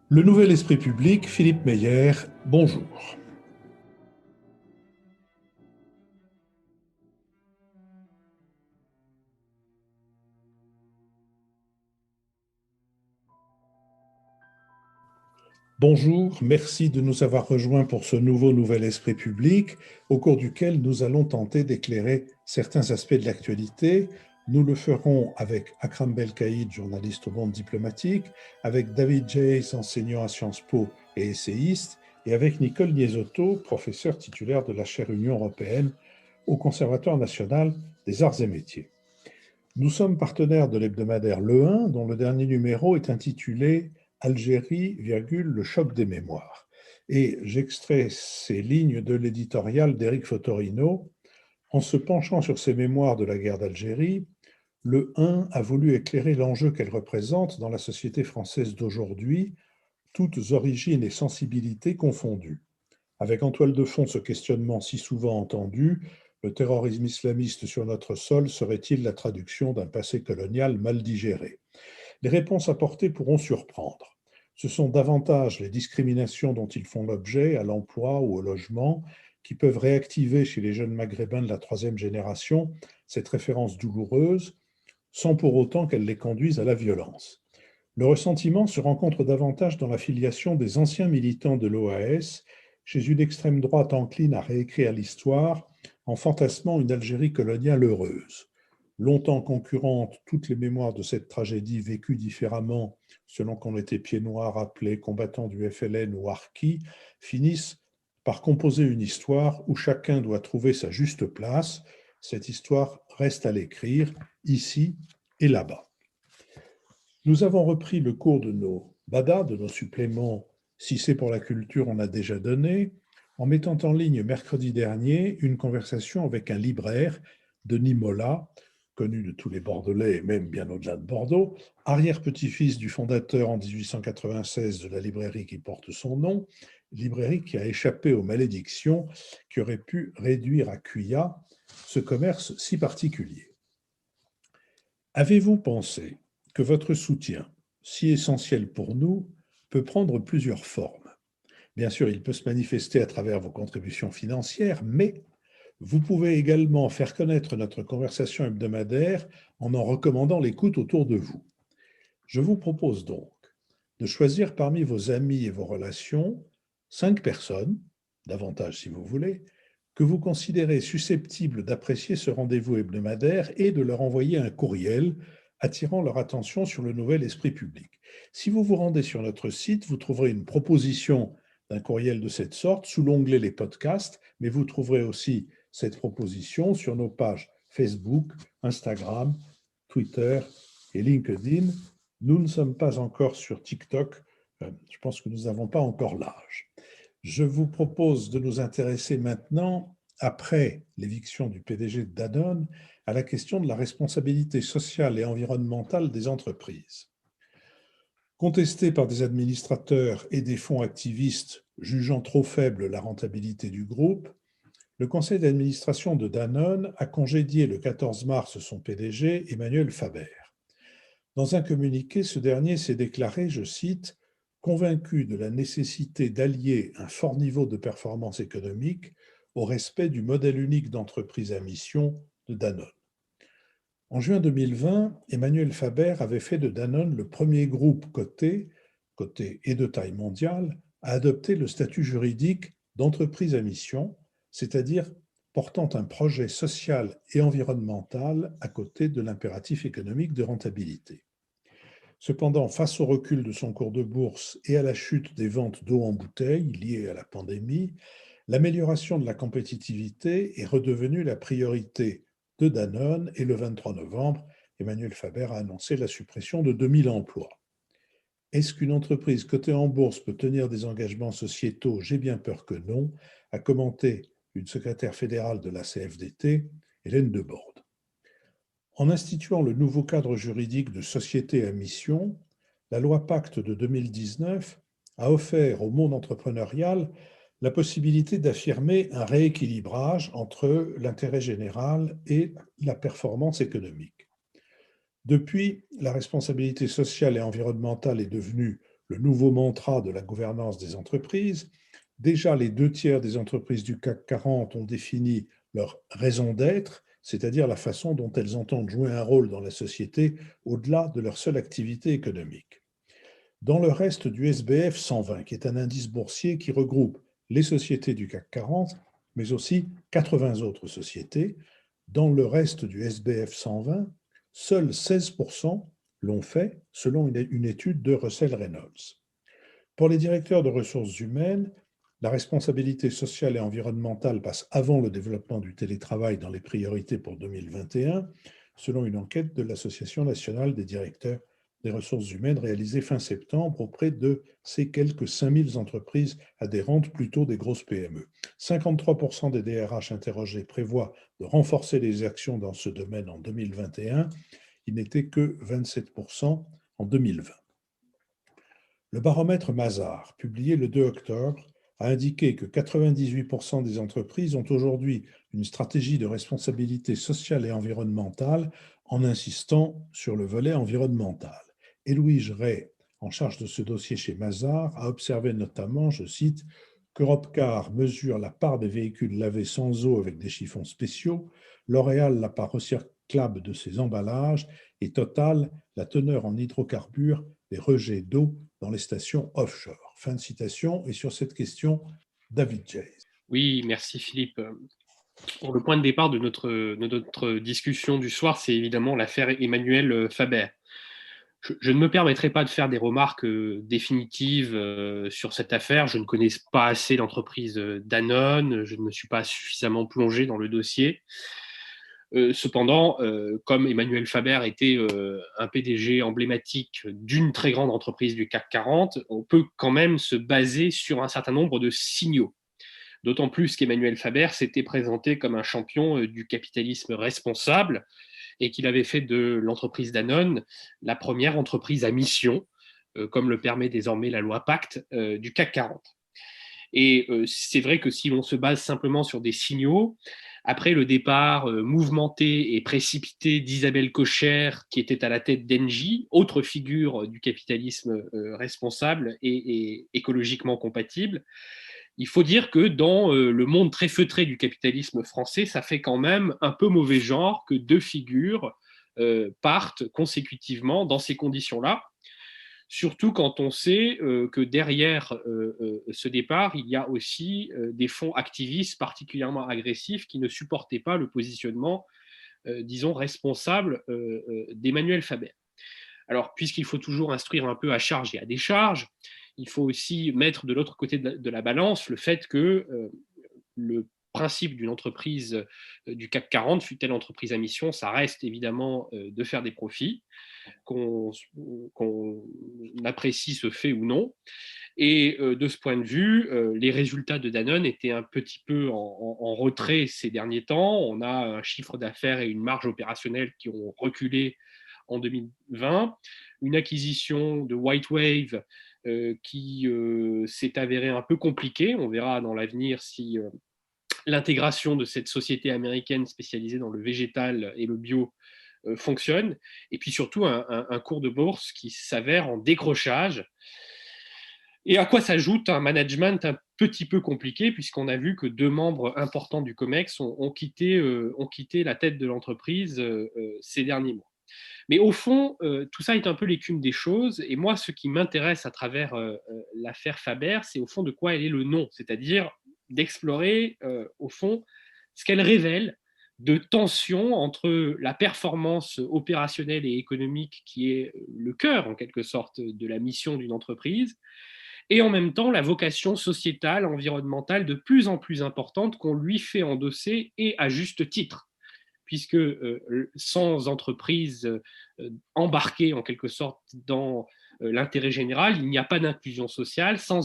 Le Nouvel Esprit Public, Philippe Meyer, bonjour. Bonjour, merci de nous avoir rejoints pour ce nouveau Nouvel Esprit Public, au cours duquel nous allons tenter d'éclairer certains aspects de l'actualité. Nous le ferons avec Akram Belkaïd, journaliste au Monde diplomatique, avec David Jays, enseignant à Sciences Po et essayiste, et avec Nicole Niesotto, professeure titulaire de la chaire Union européenne au Conservatoire national des arts et métiers. Nous sommes partenaires de l'hebdomadaire Le 1, dont le dernier numéro est intitulé Algérie, le choc des mémoires. Et j'extrais ces lignes de l'éditorial d'Éric Fotorino. En se penchant sur ces mémoires de la guerre d'Algérie, Le 1 a voulu éclairer l'enjeu qu'elle représente dans la société française d'aujourd'hui, toutes origines et sensibilités confondues. Avec en toile de fond ce questionnement si souvent entendu, le terrorisme islamiste sur notre sol serait-il la traduction d'un passé colonial mal digéré? Les réponses apportées pourront surprendre. Ce sont davantage les discriminations dont ils font l'objet à l'emploi ou au logement qui peuvent réactiver chez les jeunes maghrébins de la troisième génération cette référence douloureuse, sans pour autant qu'elle les conduise à la violence. Le ressentiment se rencontre davantage dans la filiation des anciens militants de l'OAS chez une extrême droite encline à réécrire l'histoire en fantasmant une Algérie coloniale heureuse. Longtemps concurrentes, toutes les mémoires de cette tragédie vécue différemment selon qu'on était pied noir, appelé, combattant du FLN ou harki, finissent par composer une histoire où chacun doit trouver sa juste place. Cette histoire reste à l'écrire, ici et là-bas. Nous avons repris le cours de nos badas, de nos suppléments Si c'est pour la culture, on a déjà donné, en mettant en ligne mercredi dernier une conversation avec un libraire, Denis Mola, connu de tous les Bordelais et même bien au-delà de Bordeaux, arrière-petit-fils du fondateur en 1896 de la librairie qui porte son nom, librairie qui a échappé aux malédictions qui auraient pu réduire à cueillat ce commerce si particulier. Avez-vous pensé que votre soutien, si essentiel pour nous, peut prendre plusieurs formes? Bien sûr, il peut se manifester à travers vos contributions financières, mais vous pouvez également faire connaître notre conversation hebdomadaire en recommandant l'écoute autour de vous. Je vous propose donc de choisir parmi vos amis et vos relations 5 personnes, davantage si vous voulez, que vous considérez susceptibles d'apprécier ce rendez-vous hebdomadaire et de leur envoyer un courriel attirant leur attention sur le nouvel esprit public. Si vous vous rendez sur notre site, vous trouverez une proposition d'un courriel de cette sorte sous l'onglet Les podcasts, mais vous trouverez aussi cette proposition sur nos pages Facebook, Instagram, Twitter et LinkedIn. Nous ne sommes pas encore sur TikTok. Je pense que nous n'avons pas encore l'âge. Je vous propose de nous intéresser maintenant, après l'éviction du PDG de Danone, à la question de la responsabilité sociale et environnementale des entreprises. Contesté par des administrateurs et des fonds activistes jugeant trop faible la rentabilité du groupe, le conseil d'administration de Danone a congédié le 14 mars son PDG, Emmanuel Faber. Dans un communiqué, ce dernier s'est déclaré, je cite, « convaincu de la nécessité d'allier un fort niveau de performance économique au respect du modèle unique d'entreprise à mission de Danone ». En juin 2020, Emmanuel Faber avait fait de Danone le premier groupe coté et de taille mondiale, à adopter le statut juridique d'entreprise à mission, c'est-à-dire portant un projet social et environnemental à côté de l'impératif économique de rentabilité. Cependant, face au recul de son cours de bourse et à la chute des ventes d'eau en bouteille liées à la pandémie, l'amélioration de la compétitivité est redevenue la priorité de Danone et le 23 novembre, Emmanuel Faber a annoncé la suppression de 2000 emplois. Est-ce qu'une entreprise cotée en bourse peut tenir des engagements sociétaux? J'ai bien peur que non, a commenté une secrétaire fédérale de la CFDT, Hélène Deborde. En instituant le nouveau cadre juridique de société à mission, la loi Pacte de 2019 a offert au monde entrepreneurial la possibilité d'affirmer un rééquilibrage entre l'intérêt général et la performance économique. Depuis, la responsabilité sociale et environnementale est devenue le nouveau mantra de la gouvernance des entreprises. Déjà, les 2 tiers des entreprises du CAC 40 ont défini leur raison d'être, c'est-à-dire la façon dont elles entendent jouer un rôle dans la société au-delà de leur seule activité économique. Dans le reste du SBF 120, qui est un indice boursier qui regroupe les sociétés du CAC 40, mais aussi 80 autres sociétés, dans le reste du SBF 120, seuls 16% l'ont fait selon une étude de Russell Reynolds. Pour les directeurs de ressources humaines, la responsabilité sociale et environnementale passe avant le développement du télétravail dans les priorités pour 2021, selon une enquête de l'Association nationale des directeurs des ressources humaines réalisée fin septembre auprès de ces quelques 5000 entreprises adhérentes, plutôt des grosses PME. 53% des DRH interrogés prévoient de renforcer les actions dans ce domaine en 2021. Il n'était que 27% en 2020. Le baromètre Mazars, publié le 2 octobre, a indiqué que 98% des entreprises ont aujourd'hui une stratégie de responsabilité sociale et environnementale en insistant sur le volet environnemental. Héloïse Ray, en charge de ce dossier chez Mazars, a observé notamment, je cite, qu'Europecar mesure la part des véhicules lavés sans eau avec des chiffons spéciaux, L'Oréal la part recyclable de ses emballages et Total la teneur en hydrocarbures des rejets d'eau dans les stations offshore. Fin de citation. Et sur cette question, David Jay. Oui, merci Philippe. Pour le point de départ de notre discussion du soir, c'est évidemment l'affaire Emmanuel Faber. Je ne me permettrai pas de faire des remarques définitives sur cette affaire. Je ne connais pas assez l'entreprise Danone, je ne me suis pas suffisamment plongé dans le dossier. Cependant, comme Emmanuel Faber était un PDG emblématique d'une très grande entreprise du CAC 40, on peut quand même se baser sur un certain nombre de signaux. D'autant plus qu'Emmanuel Faber s'était présenté comme un champion du capitalisme responsable et qu'il avait fait de l'entreprise Danone la première entreprise à mission, comme le permet désormais la loi Pacte du CAC 40. Et c'est vrai que si l'on se base simplement sur des signaux, après le départ mouvementé et précipité d'Isabelle Kocher, qui était à la tête d'Engie, autre figure du capitalisme responsable et écologiquement compatible, il faut dire que dans le monde très feutré du capitalisme français, ça fait quand même un peu mauvais genre que 2 figures partent consécutivement dans ces conditions-là. Surtout quand on sait que derrière ce départ, il y a aussi des fonds activistes particulièrement agressifs qui ne supportaient pas le positionnement, disons, responsable d'Emmanuel Faber. Alors, puisqu'il faut toujours instruire un peu à charge et à décharge, il faut aussi mettre de l'autre côté de la balance le fait que le principe d'une entreprise du CAC 40, fût-elle entreprise à mission, ça reste évidemment de faire des profits, qu'on apprécie ce fait ou non. Et de ce point de vue, les résultats de Danone étaient un petit peu en retrait ces derniers temps. On a un chiffre d'affaires et une marge opérationnelle qui ont reculé en 2020, une acquisition de WhiteWave qui s'est avérée un peu compliquée. On verra dans l'avenir si l'intégration de cette société américaine spécialisée dans le végétal et le bio fonctionne. Et puis surtout un cours de bourse qui s'avère en décrochage. Et à quoi s'ajoute un management un petit peu compliqué, puisqu'on a vu que 2 membres importants du COMEX ont quitté la tête de l'entreprise ces derniers mois. Mais au fond, tout ça est un peu l'écume des choses. Et moi, ce qui m'intéresse à travers l'affaire Faber, c'est au fond de quoi elle est le nom, c'est-à-dire d'explorer, au fond, ce qu'elle révèle de tension entre la performance opérationnelle et économique, qui est le cœur, en quelque sorte, de la mission d'une entreprise, et en même temps la vocation sociétale, environnementale de plus en plus importante qu'on lui fait endosser, et à juste titre, puisque sans entreprise embarquée en quelque sorte dans l'intérêt général, il n'y a pas d'inclusion sociale. Sans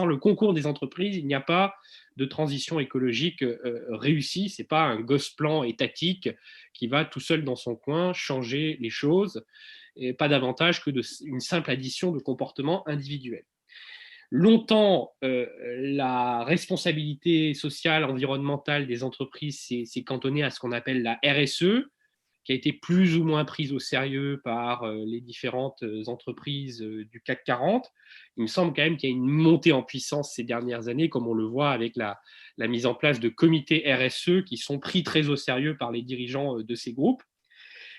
le concours des entreprises, il n'y a pas de transition écologique réussie. Ce n'est pas un gosse-plan étatique qui va tout seul dans son coin changer les choses, et pas davantage que une simple addition de comportements individuels. Longtemps, la responsabilité sociale, environnementale des entreprises s'est cantonnée à ce qu'on appelle la RSE, qui a été plus ou moins prise au sérieux par les différentes entreprises du CAC 40. Il me semble quand même qu'il y a une montée en puissance ces dernières années, comme on le voit avec la mise en place de comités RSE qui sont pris très au sérieux par les dirigeants de ces groupes.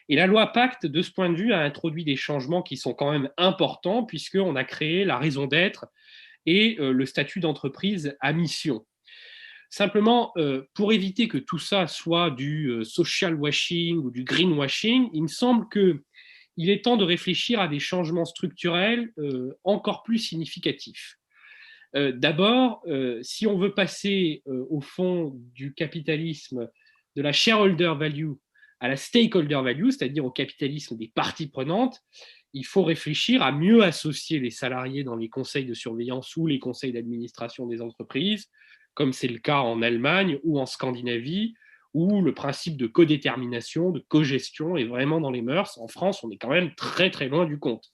Et la loi Pacte, de ce point de vue, a introduit des changements qui sont quand même importants, puisqu'on a créé la raison d'être et le statut d'entreprise à mission. Simplement, pour éviter que tout ça soit du social washing ou du greenwashing, il me semble qu'il est temps de réfléchir à des changements structurels encore plus significatifs. D'abord, si on veut passer au fond du capitalisme de la shareholder value à la stakeholder value, c'est-à-dire au capitalisme des parties prenantes, il faut réfléchir à mieux associer les salariés dans les conseils de surveillance ou les conseils d'administration des entreprises, comme c'est le cas en Allemagne ou en Scandinavie, où le principe de codétermination, de cogestion est vraiment dans les mœurs. En France, on est quand même très très loin du compte.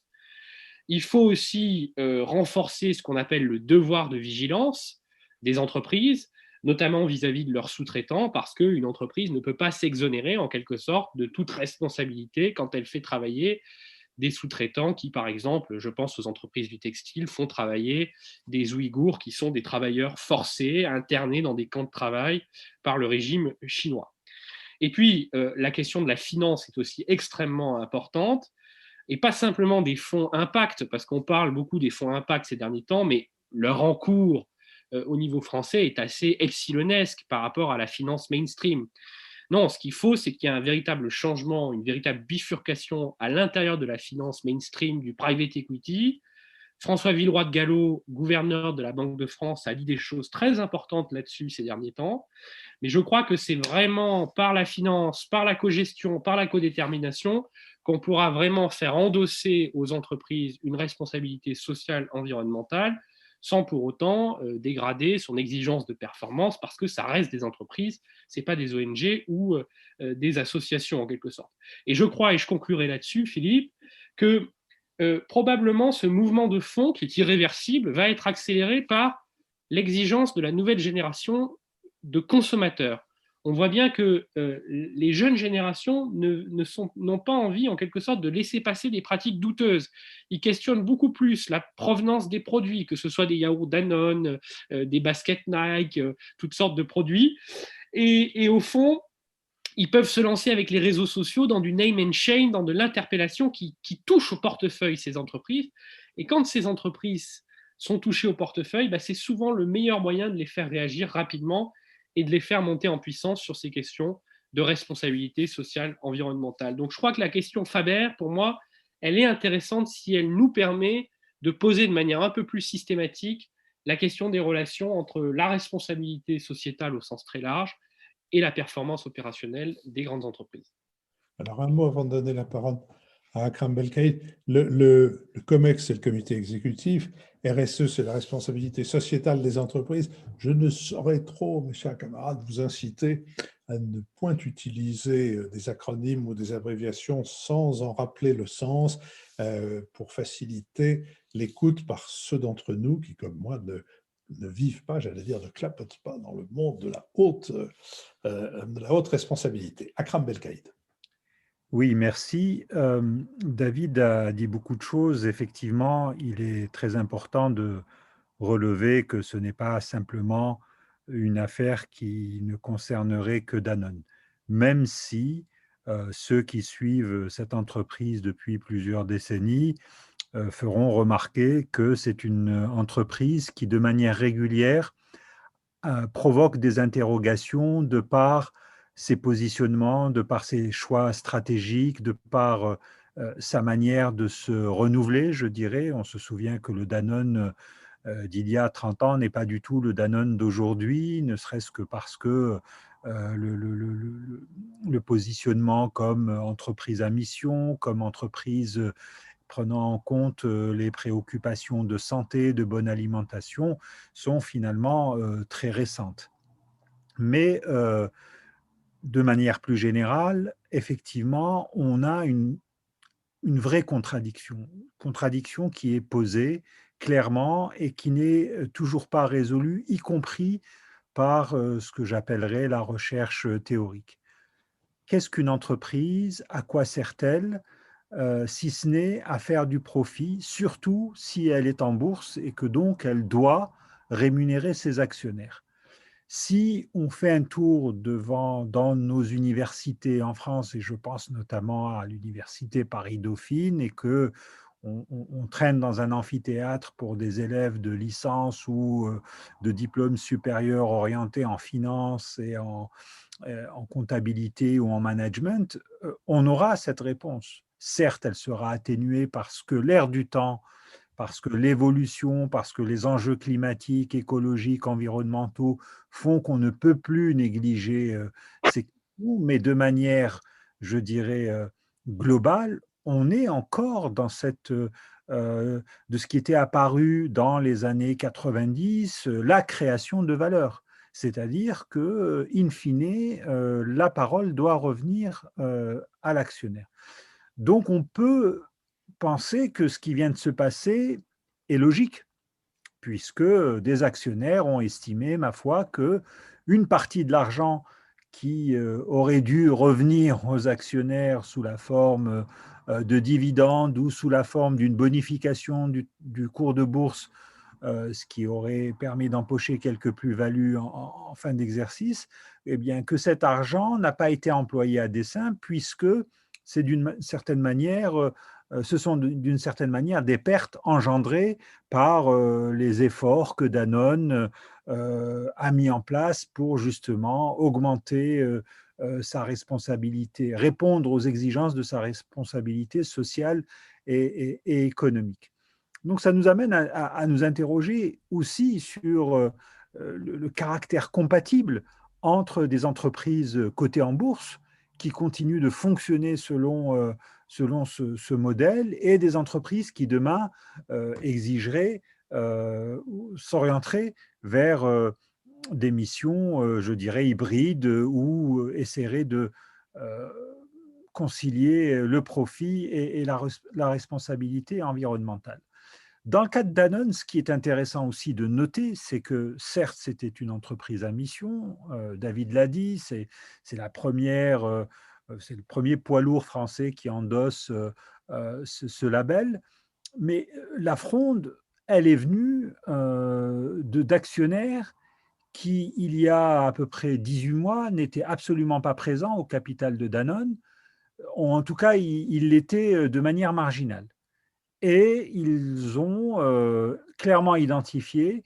Il faut aussi renforcer ce qu'on appelle le devoir de vigilance des entreprises, notamment vis-à-vis de leurs sous-traitants, parce qu'une entreprise ne peut pas s'exonérer en quelque sorte de toute responsabilité quand elle fait travailler des sous-traitants qui, par exemple, je pense aux entreprises du textile, font travailler des Ouïghours qui sont des travailleurs forcés, internés dans des camps de travail par le régime chinois. Et puis, la question de la finance est aussi extrêmement importante, et pas simplement des fonds impact, parce qu'on parle beaucoup des fonds impact ces derniers temps, mais leur encours au niveau français est assez epsilonesque par rapport à la finance mainstream. Non, ce qu'il faut, c'est qu'il y ait un véritable changement, une véritable bifurcation à l'intérieur de la finance mainstream, du private equity. François Villeroy de Galhau, gouverneur de la Banque de France, a dit des choses très importantes là-dessus ces derniers temps. Mais je crois que c'est vraiment par la finance, par la cogestion, par la codétermination qu'on pourra vraiment faire endosser aux entreprises une responsabilité sociale, environnementale, sans pour autant dégrader son exigence de performance, parce que ça reste des entreprises, ce n'est pas des ONG ou des associations en quelque sorte. Et je crois, et je conclurai là-dessus, Philippe, que probablement ce mouvement de fond, qui est irréversible, va être accéléré par l'exigence de la nouvelle génération de consommateurs. On voit bien que les jeunes générations n'ont pas envie, en quelque sorte, de laisser passer des pratiques douteuses. Ils questionnent beaucoup plus la provenance des produits, que ce soit des yaourts Danone, des baskets Nike, toutes sortes de produits. Et au fond, ils peuvent se lancer avec les réseaux sociaux dans du name and shame, dans de l'interpellation qui touche au portefeuille ces entreprises. Et quand ces entreprises sont touchées au portefeuille, bah, c'est souvent le meilleur moyen de les faire réagir rapidement et de les faire monter en puissance sur ces questions de responsabilité sociale, environnementale. Donc je crois que la question Faber, pour moi, elle est intéressante si elle nous permet de poser de manière un peu plus systématique la question des relations entre la responsabilité sociétale au sens très large et la performance opérationnelle des grandes entreprises. Alors, un mot avant de donner la parole à Akram Belkaïd. Le COMEX, c'est le comité exécutif. RSE, c'est la responsabilité sociétale des entreprises. Je ne saurais trop, mes chers camarades, vous inciter à ne point utiliser des acronymes ou des abréviations sans en rappeler le sens pour faciliter l'écoute par ceux d'entre nous qui, comme moi, ne vivent pas, j'allais dire, ne clapotent pas dans le monde de la haute responsabilité. Akram Belkaïd. Oui, merci. David a dit beaucoup de choses. Effectivement, il est très important de relever que ce n'est pas simplement une affaire qui ne concernerait que Danone, même si ceux qui suivent cette entreprise depuis plusieurs décennies feront remarquer que c'est une entreprise qui, de manière régulière, provoque des interrogations de par ses positionnements, de par ses choix stratégiques, de par sa manière de se renouveler, je dirais. On se souvient que le Danone d'il y a 30 ans n'est pas du tout le Danone d'aujourd'hui, ne serait-ce que parce que le positionnement comme entreprise à mission, comme entreprise prenant en compte les préoccupations de santé, de bonne alimentation, sont finalement très récentes. Mais de manière plus générale, effectivement, on a une vraie contradiction qui est posée clairement et qui n'est toujours pas résolue, y compris par ce que j'appellerais la recherche théorique. qu'est-ce qu'une entreprise? À quoi sert-elle? Si ce n'est à faire du profit, surtout si elle est en bourse et que donc elle doit rémunérer ses actionnaires. Si on fait un tour dans nos universités en France, et je pense notamment à l'université Paris-Dauphine, et que on traîne dans un amphithéâtre pour des élèves de licence ou de diplôme supérieur orientés en finance et en comptabilité ou en management, on aura cette réponse. Certes, elle sera atténuée parce que l'air du temps, parce que l'évolution, parce que les enjeux climatiques, écologiques, environnementaux font qu'on ne peut plus négliger ces questions, mais de manière, je dirais, globale, on est encore dans de ce qui était apparu dans les années 90, la création de valeur. C'est-à-dire que, in fine, la parole doit revenir à l'actionnaire. Donc, on peut penser que ce qui vient de se passer est logique, puisque des actionnaires ont estimé, ma foi, que une partie de l'argent qui aurait dû revenir aux actionnaires sous la forme de dividendes ou sous la forme d'une bonification du cours de bourse, ce qui aurait permis d'empocher quelques plus-values en fin d'exercice, eh bien, que cet argent n'a pas été employé à dessein, puisque c'est d'une certaine manière, ce sont d'une certaine manière des pertes engendrées par les efforts que Danone a mis en place pour justement augmenter sa responsabilité, répondre aux exigences de sa responsabilité sociale et économique. Donc ça nous amène à nous interroger aussi sur le caractère compatible entre des entreprises cotées en bourse qui continuent de fonctionner selon ce modèle et des entreprises qui demain exigeraient, s'orienteraient vers des missions, je dirais, hybrides ou essaieraient de euh, concilier le profit et la responsabilité environnementale. Dans le cas de Danone, ce qui est intéressant aussi de noter, c'est que certes, c'était une entreprise à mission, David l'a dit, c'est c'est le premier poids lourd français qui endosse ce label, mais la fronde, elle est venue d'actionnaires qui, il y a à peu près 18 mois, n'étaient absolument pas présents au capital de Danone, ou en tout cas, ils l'étaient de manière marginale. Et ils ont clairement identifié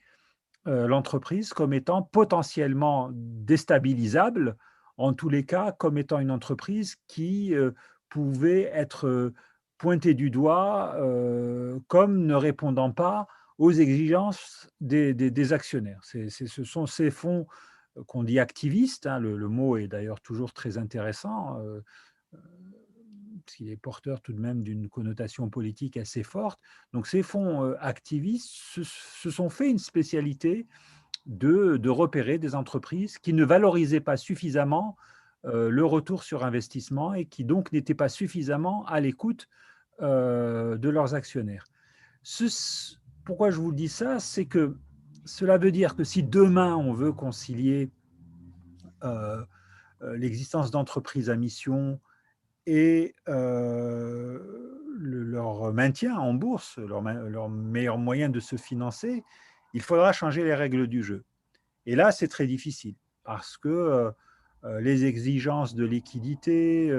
l'entreprise comme étant potentiellement déstabilisable, en tous les cas comme étant une entreprise qui pouvait être pointée du doigt comme ne répondant pas aux exigences des actionnaires. Ce sont ces fonds qu'on dit activistes, hein, le mot est d'ailleurs toujours très intéressant, parce qu'il est porteur tout de même d'une connotation politique assez forte. Donc ces fonds activistes se sont fait une spécialité de repérer des entreprises qui ne valorisaient pas suffisamment le retour sur investissement et qui donc n'étaient pas suffisamment à l'écoute de leurs actionnaires. Pourquoi je vous dis ça? C'est que cela veut dire que si demain on veut concilier euh, l'existence d'entreprises à mission et leur maintien en bourse, leur meilleur moyen de se financer, il faudra changer les règles du jeu. Et là, c'est très difficile parce que les exigences de liquidité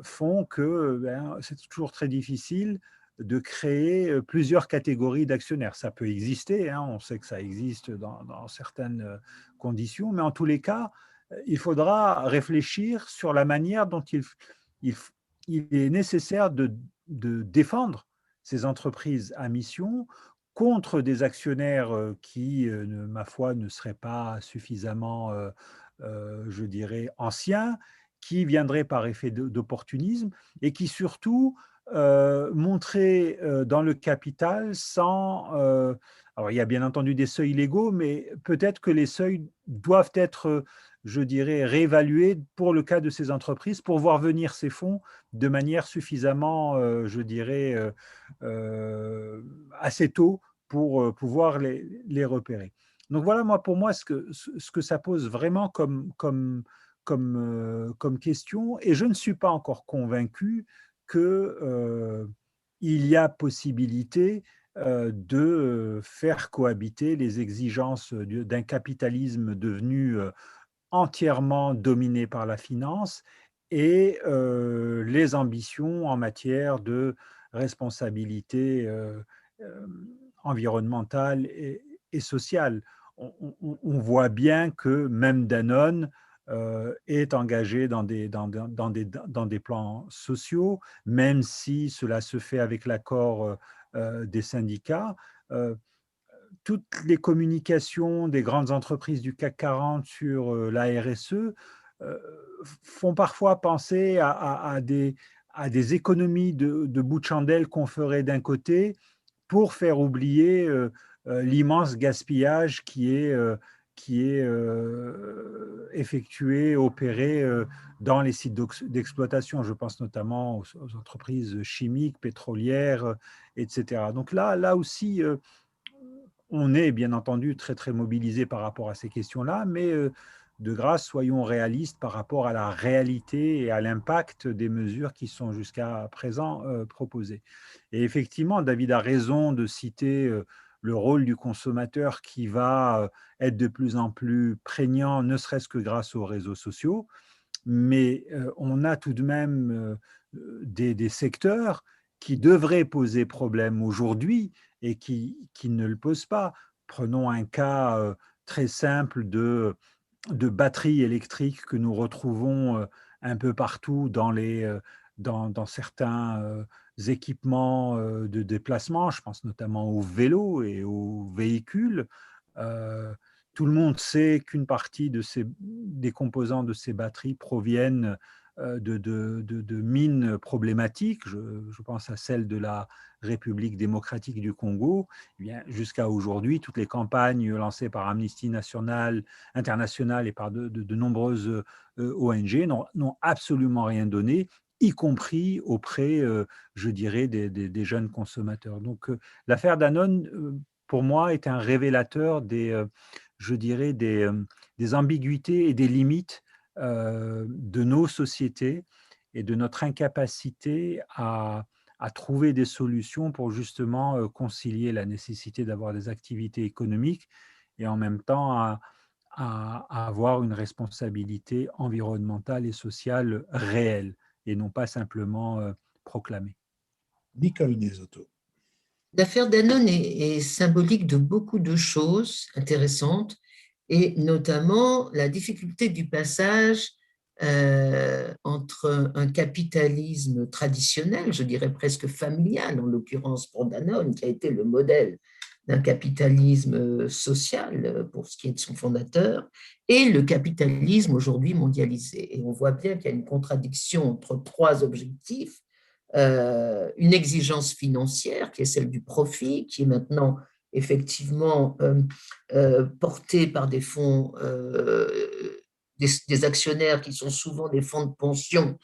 font que c'est toujours très difficile de créer plusieurs catégories d'actionnaires. Ça peut exister, hein, on sait que ça existe dans certaines conditions, mais en tous les cas, il faudra réfléchir sur la manière dont il, il est nécessaire de défendre ces entreprises à mission contre des actionnaires qui, ma foi, ne seraient pas suffisamment, je dirais, anciens, qui viendraient par effet d'opportunisme et qui surtout montraient dans le capital sans... alors, il y a bien entendu des seuils légaux, mais peut-être que les seuils doivent être, je dirais, réévalués pour le cas de ces entreprises, pour voir venir ces fonds de manière suffisamment, je dirais, assez tôt pour pouvoir les repérer. Donc voilà, moi, pour moi, ce que ça pose vraiment comme question, et je ne suis pas encore convaincu qu'il y a possibilité de faire cohabiter les exigences d'un capitalisme devenu entièrement dominé par la finance et les ambitions en matière de responsabilité environnementale et sociale. On voit bien que même Danone est engagé dans des plans sociaux, même si cela se fait avec l'accord des syndicats. Euh, Toutes les communications des grandes entreprises du CAC 40 sur la RSE font parfois penser à des économies de bout de chandelle qu'on ferait d'un côté pour faire oublier l'immense gaspillage qui est effectué, opéré dans les sites d'exploitation. Je pense notamment aux entreprises chimiques, pétrolières, etc. Donc là aussi, on est bien entendu très, très mobilisé par rapport à ces questions-là, mais de grâce, soyons réalistes par rapport à la réalité et à l'impact des mesures qui sont jusqu'à présent proposées. Et effectivement, David a raison de citer le rôle du consommateur qui va être de plus en plus prégnant, ne serait-ce que grâce aux réseaux sociaux, mais on a tout de même des secteurs qui devraient poser problème aujourd'hui et qui ne le posent pas. Prenons un cas très simple de batteries électriques que nous retrouvons un peu partout dans certains équipements de déplacement. Je pense notamment aux vélos et aux véhicules. Euh, Tout le monde sait qu'une partie des composants de ces batteries proviennent de mines problématiques. Je pense à celle de la République démocratique du Congo. Eh bien, jusqu'à aujourd'hui, toutes les campagnes lancées par Amnesty International et par de nombreuses ONG n'ont absolument rien donné, y compris auprès, je dirais, des jeunes consommateurs. Donc, l'affaire Danone, pour moi, est un révélateur je dirais, des ambiguïtés et des limites de nos sociétés et de notre incapacité à trouver des solutions pour justement concilier la nécessité d'avoir des activités économiques et en même temps à avoir une responsabilité environnementale et sociale réelle et non pas simplement proclamée. Nicole Nesotto. L'affaire Danone est symbolique de beaucoup de choses intéressantes, et notamment la difficulté du passage entre un capitalisme traditionnel, je dirais presque familial, en l'occurrence pour Danone, qui a été le modèle d'un capitalisme social pour ce qui est de son fondateur, et le capitalisme aujourd'hui mondialisé. Et on voit bien qu'il y a une contradiction entre trois objectifs. Une exigence financière qui est celle du profit, qui est maintenant effectivement portée par des fonds, des actionnaires qui sont souvent des fonds de pension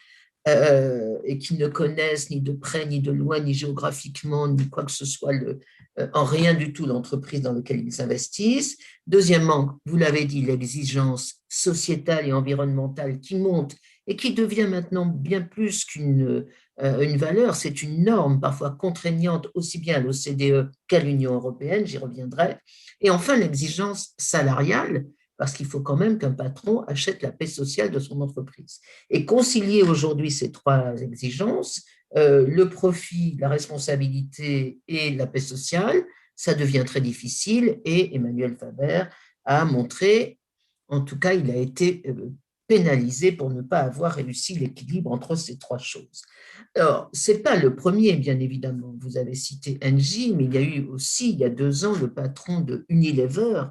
et qui ne connaissent ni de près, ni de loin, ni géographiquement, ni quoi que ce soit, en rien du tout l'entreprise dans laquelle ils investissent. Deuxièmement, vous l'avez dit, l'exigence sociétale et environnementale qui monte et qui devient maintenant bien plus qu'une valeur, c'est une norme parfois contraignante aussi bien à l'OCDE qu'à l'Union européenne, j'y reviendrai. Et enfin, l'exigence salariale, parce qu'il faut quand même qu'un patron achète la paix sociale de son entreprise. Et concilier aujourd'hui ces trois exigences, le profit, la responsabilité et la paix sociale, ça devient très difficile, et Emmanuel Faber a montré, en tout cas, il a été pénalisé pour ne pas avoir réussi l'équilibre entre ces trois choses. Alors, ce n'est pas le premier, bien évidemment. Vous avez cité Engie, mais il y a eu aussi, il y a 2 ans, le patron de Unilever,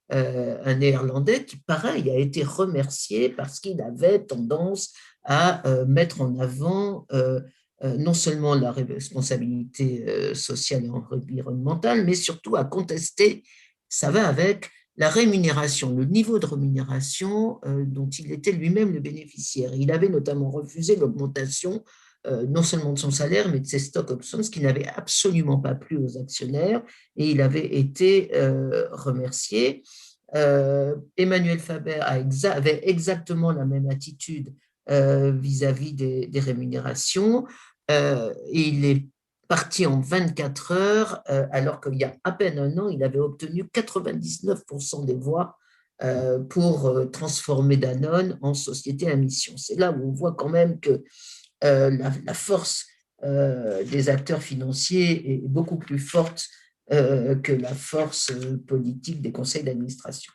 un Néerlandais qui, pareil, a été remercié parce qu'il avait tendance à mettre en avant non seulement la responsabilité sociale et environnementale, mais surtout à contester, ça va avec la rémunération, le niveau de rémunération dont il était lui-même le bénéficiaire. Il avait notamment refusé l'augmentation non seulement de son salaire, mais de ses stock options, ce qui n'avait absolument pas plu aux actionnaires, et il avait été remercié. Emmanuel Faber avait exactement la même attitude vis-à-vis des rémunérations. Et il est parti en 24 heures, alors qu'il y a à peine un an, il avait obtenu 99% des voix pour transformer Danone en société à mission. C'est là où on voit quand même que la force des acteurs financiers est beaucoup plus forte que la force politique des conseils d'administration.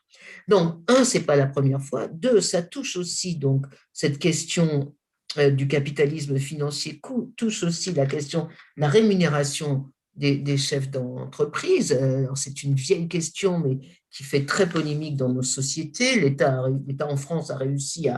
Donc, un, ce n'est pas la première fois. Deux, ça touche aussi donc cette question du capitalisme financier, touche aussi la question de la rémunération des chefs d'entreprise. C'est une vieille question, mais qui fait très polémique dans nos sociétés. L'État en France a réussi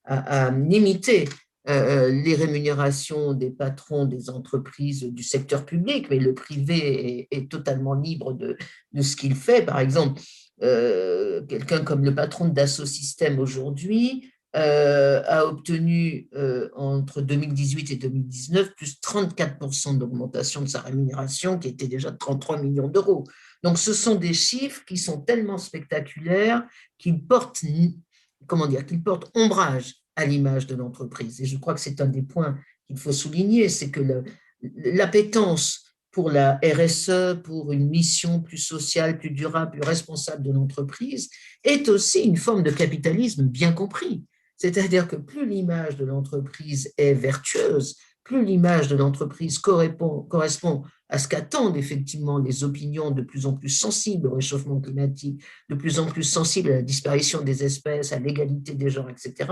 à limiter les rémunérations des patrons des entreprises du secteur public, mais le privé est totalement libre de ce qu'il fait. Par exemple, quelqu'un comme le patron de Dassault Systèmes aujourd'hui a obtenu entre 2018 et 2019 plus 34% d'augmentation de sa rémunération, qui était déjà de 33 millions d'euros. Donc, ce sont des chiffres qui sont tellement spectaculaires qu'ils portent, qu'ils portent ombrage à l'image de l'entreprise. Et je crois que c'est un des points qu'il faut souligner, c'est que l'appétence pour la RSE, pour une mission plus sociale, plus durable, plus responsable de l'entreprise, est aussi une forme de capitalisme bien compris. C'est-à-dire que plus l'image de l'entreprise est vertueuse, plus l'image de l'entreprise correspond à ce qu'attendent effectivement les opinions de plus en plus sensibles au réchauffement climatique, de plus en plus sensibles à la disparition des espèces, à l'égalité des genres, etc.,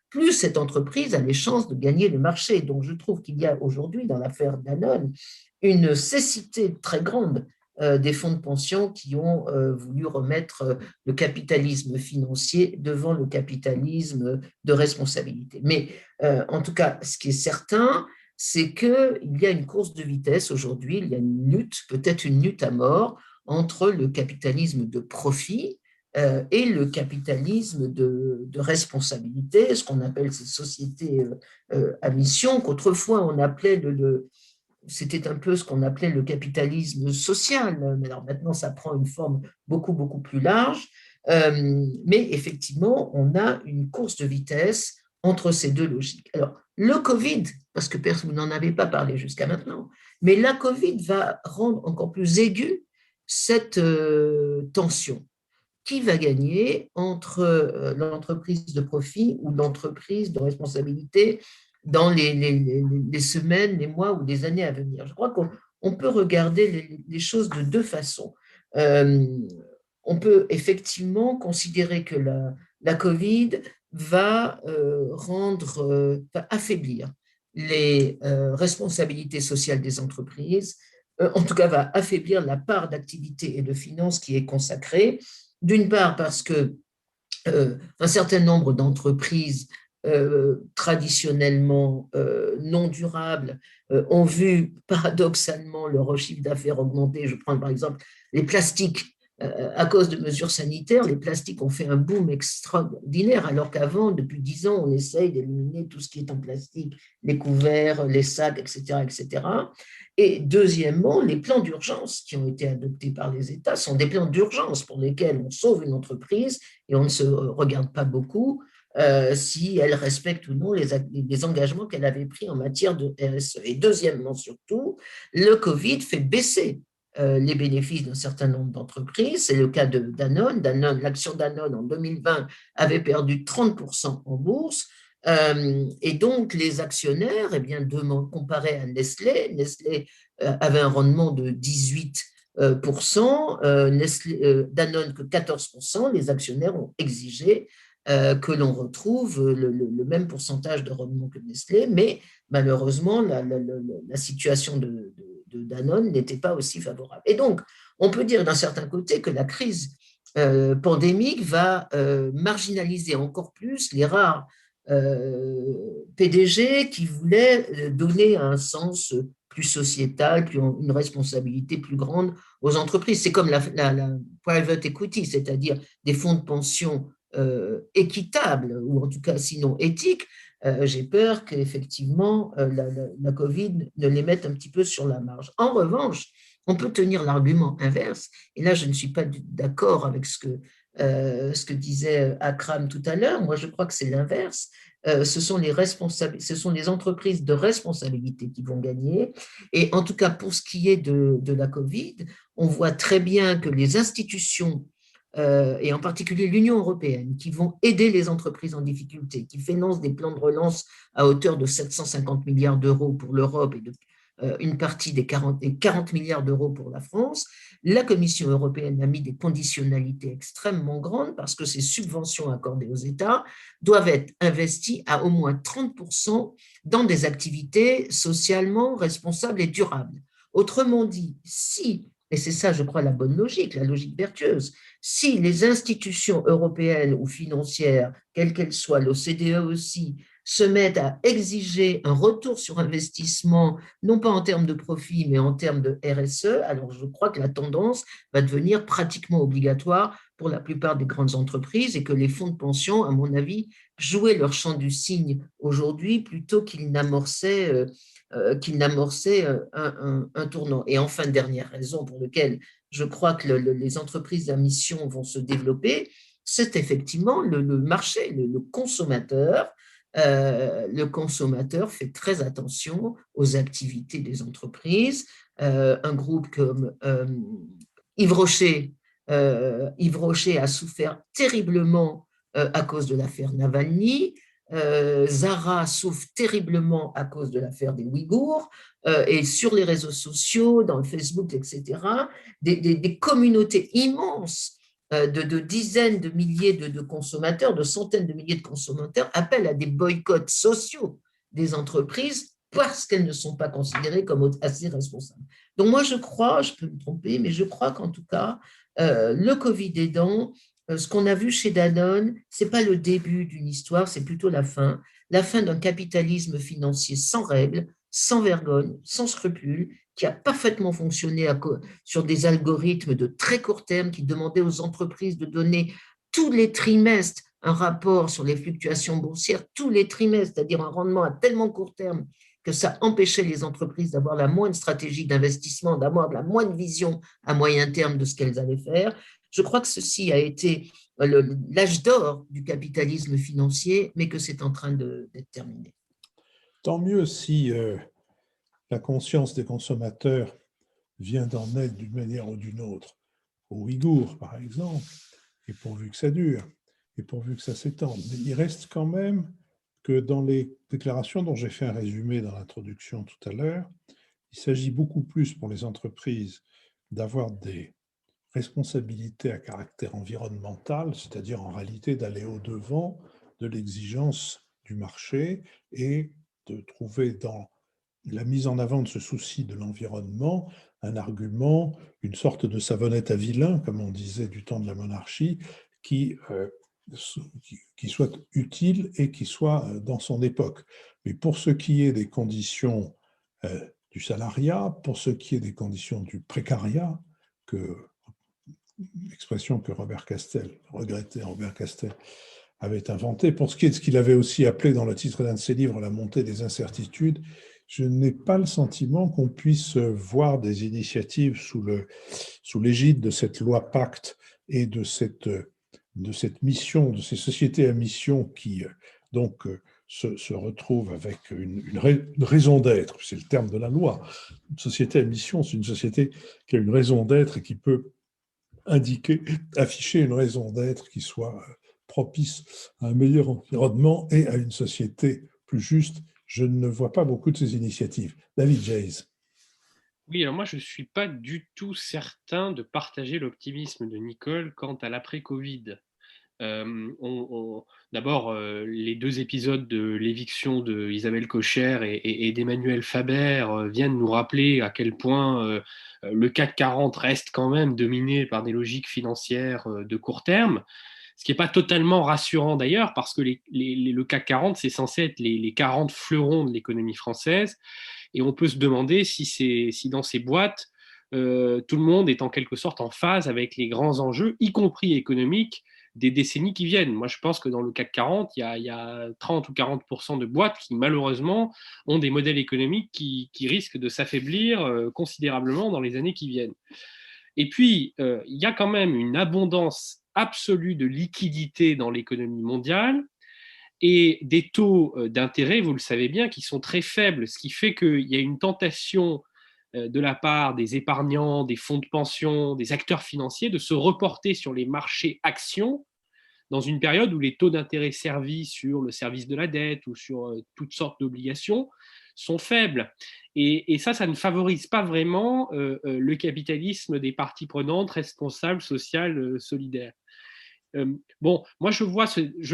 plus cette entreprise a les chances de gagner le marché. Donc, je trouve qu'il y a aujourd'hui, dans l'affaire Danone, une cécité très grande des fonds de pension qui ont voulu remettre le capitalisme financier devant le capitalisme de responsabilité. Mais en tout cas, ce qui est certain, c'est qu'il y a une course de vitesse aujourd'hui, il y a une lutte, peut-être une lutte à mort, entre le capitalisme de profit et le capitalisme de responsabilité, ce qu'on appelle ces sociétés à mission, qu'autrefois on appelait c'était un peu ce qu'on appelait le capitalisme social, mais alors maintenant ça prend une forme beaucoup, beaucoup plus large. Mais effectivement, on a une course de vitesse entre ces deux logiques. Alors, le Covid, parce que vous n'en avez pas parlé jusqu'à maintenant, mais la Covid va rendre encore plus aiguë cette tension. Qui va gagner entre l'entreprise de profit ou l'entreprise de responsabilité dans les semaines, les mois ou les années à venir? Je crois qu'on peut regarder les choses de deux façons. On peut effectivement considérer que la Covid va affaiblir les responsabilités sociales des entreprises, en tout cas va affaiblir la part d'activité et de finances qui est consacrée. D'une part parce que un certain nombre d'entreprises traditionnellement non durables ont vu paradoxalement leur chiffre d'affaires augmenter. Je prends par exemple les plastiques. À cause de mesures sanitaires, les plastiques ont fait un boom extraordinaire, alors qu'avant, depuis 10 ans, on essaye d'éliminer tout ce qui est en plastique, les couverts, les sacs, etc., etc. Et deuxièmement, les plans d'urgence qui ont été adoptés par les États sont des plans d'urgence pour lesquels on sauve une entreprise et on ne se regarde pas beaucoup si elle respecte ou non les engagements qu'elle avait pris en matière de RSE. Et deuxièmement, surtout, le Covid fait baisser les bénéfices d'un certain nombre d'entreprises. C'est le cas de Danone. L'action Danone en 2020 avait perdu 30% en bourse. Et donc, les actionnaires, comparé à Nestlé, Nestlé avait un rendement de 18%, Danone que 14%, les actionnaires ont exigé que l'on retrouve le même pourcentage de rendement que Nestlé, mais malheureusement, la situation de Danone n'était pas aussi favorable. Et donc, on peut dire d'un certain côté que la crise pandémique va marginaliser encore plus les rares PDG qui voulaient donner un sens plus sociétal, une responsabilité plus grande aux entreprises. C'est comme la private equity, c'est-à-dire des fonds de pension équitables, ou en tout cas sinon éthiques. J'ai peur qu'effectivement la Covid ne les mette un petit peu sur la marge. En revanche, on peut tenir l'argument inverse, et là je ne suis pas d'accord avec ce que ce que disait Akram tout à l'heure. Moi, je crois que c'est l'inverse. Ce sont les entreprises de responsabilité qui vont gagner. Et en tout cas, pour ce qui est de la Covid, on voit très bien que les institutions, et en particulier l'Union européenne, qui vont aider les entreprises en difficulté, qui financent des plans de relance à hauteur de 750 milliards d'euros pour l'Europe et une partie des 40 milliards d'euros pour la France. La Commission européenne a mis des conditionnalités extrêmement grandes parce que ces subventions accordées aux États doivent être investies à au moins 30% dans des activités socialement responsables et durables. Autrement dit, si, et c'est ça je crois la bonne logique, la logique vertueuse, si les institutions européennes ou financières, quelles qu'elles soient, l'OCDE aussi, se mettent à exiger un retour sur investissement, non pas en termes de profit, mais en termes de RSE, alors je crois que la tendance va devenir pratiquement obligatoire pour la plupart des grandes entreprises et que les fonds de pension, à mon avis, jouaient leur chant du cygne aujourd'hui plutôt qu'ils n'amorçaient un tournant. Et enfin, dernière raison pour laquelle je crois que les entreprises à mission vont se développer, c'est effectivement le marché, le consommateur. Le consommateur fait très attention aux activités des entreprises. Un groupe comme Yves Rocher, Yves Rocher a souffert terriblement à cause de l'affaire Navalny. Zara souffre terriblement à cause de l'affaire des Ouïghours. Et sur les réseaux sociaux, dans le Facebook, etc., des communautés immenses de dizaines de milliers de consommateurs, de centaines de milliers de consommateurs appellent à des boycotts sociaux des entreprises parce qu'elles ne sont pas considérées comme assez responsables. Donc moi, je crois, je peux me tromper, mais je crois qu'en tout cas, le Covid aidant, ce qu'on a vu chez Danone, ce n'est pas le début d'une histoire, c'est plutôt la fin d'un capitalisme financier sans règles, sans vergogne, sans scrupules, qui a parfaitement fonctionné sur des algorithmes de très court terme qui demandaient aux entreprises de donner tous les trimestres un rapport sur les fluctuations boursières, tous les trimestres, c'est-à-dire un rendement à tellement court terme que ça empêchait les entreprises d'avoir la moindre stratégie d'investissement, d'avoir la moindre vision à moyen terme de ce qu'elles allaient faire. Je crois que ceci a été l'âge d'or du capitalisme financier, mais que c'est en train d'être terminé. Tant mieux si la conscience des consommateurs vient d'en aide d'une manière ou d'une autre aux Ouïghours, par exemple, et pourvu que ça dure, et pourvu que ça s'étende. Mais il reste quand même que dans les déclarations dont j'ai fait un résumé dans l'introduction tout à l'heure, il s'agit beaucoup plus pour les entreprises d'avoir des responsabilités à caractère environnemental, c'est-à-dire en réalité d'aller au-devant de l'exigence du marché et de trouver dans la mise en avant de ce souci de l'environnement un argument, une sorte de savonnette à vilain, comme on disait du temps de la monarchie, qui soit utile et qui soit dans son époque. Mais pour ce qui est des conditions du salariat, pour ce qui est des conditions du précariat, expression que regretté Robert Castel, avait inventé, pour ce qui est de ce qu'il avait aussi appelé dans le titre d'un de ses livres, La montée des incertitudes, je n'ai pas le sentiment qu'on puisse voir des initiatives sous l'égide de cette loi Pacte et de cette mission, de ces sociétés à mission qui donc se retrouvent avec une raison d'être, c'est le terme de la loi. Une société à mission, c'est une société qui a une raison d'être et qui peut afficher une raison d'être qui soit propice à un meilleur environnement et à une société plus juste. Je ne vois pas beaucoup de ces initiatives. David Jayes. Oui, alors moi, je ne suis pas du tout certain de partager l'optimisme de Nicole quant à l'après-Covid. D'abord, les 2 épisodes de l'éviction de Isabelle Cocher et d'Emmanuel Faber viennent nous rappeler à quel point le CAC 40 reste quand même dominé par des logiques financières de court terme, ce qui n'est pas totalement rassurant d'ailleurs, parce que le CAC 40, c'est censé être les 40 fleurons de l'économie française, et on peut se demander si dans ces boîtes, tout le monde est en quelque sorte en phase avec les grands enjeux, y compris économiques, des décennies qui viennent. Moi, je pense que dans le CAC 40, il y a 30 ou 40% de boîtes qui, malheureusement, ont des modèles économiques qui risquent de s'affaiblir considérablement dans les années qui viennent. Et puis, il y a quand même une abondance absolue de liquidité dans l'économie mondiale et des taux d'intérêt, vous le savez bien, qui sont très faibles, ce qui fait qu'il y a une tentation de la part des épargnants, des fonds de pension, des acteurs financiers de se reporter sur les marchés actions dans une période où les taux d'intérêt servis sur le service de la dette ou sur toutes sortes d'obligations sont faibles. Et ça ne favorise pas vraiment le capitalisme des parties prenantes, responsables, sociales, solidaires. Bon, moi je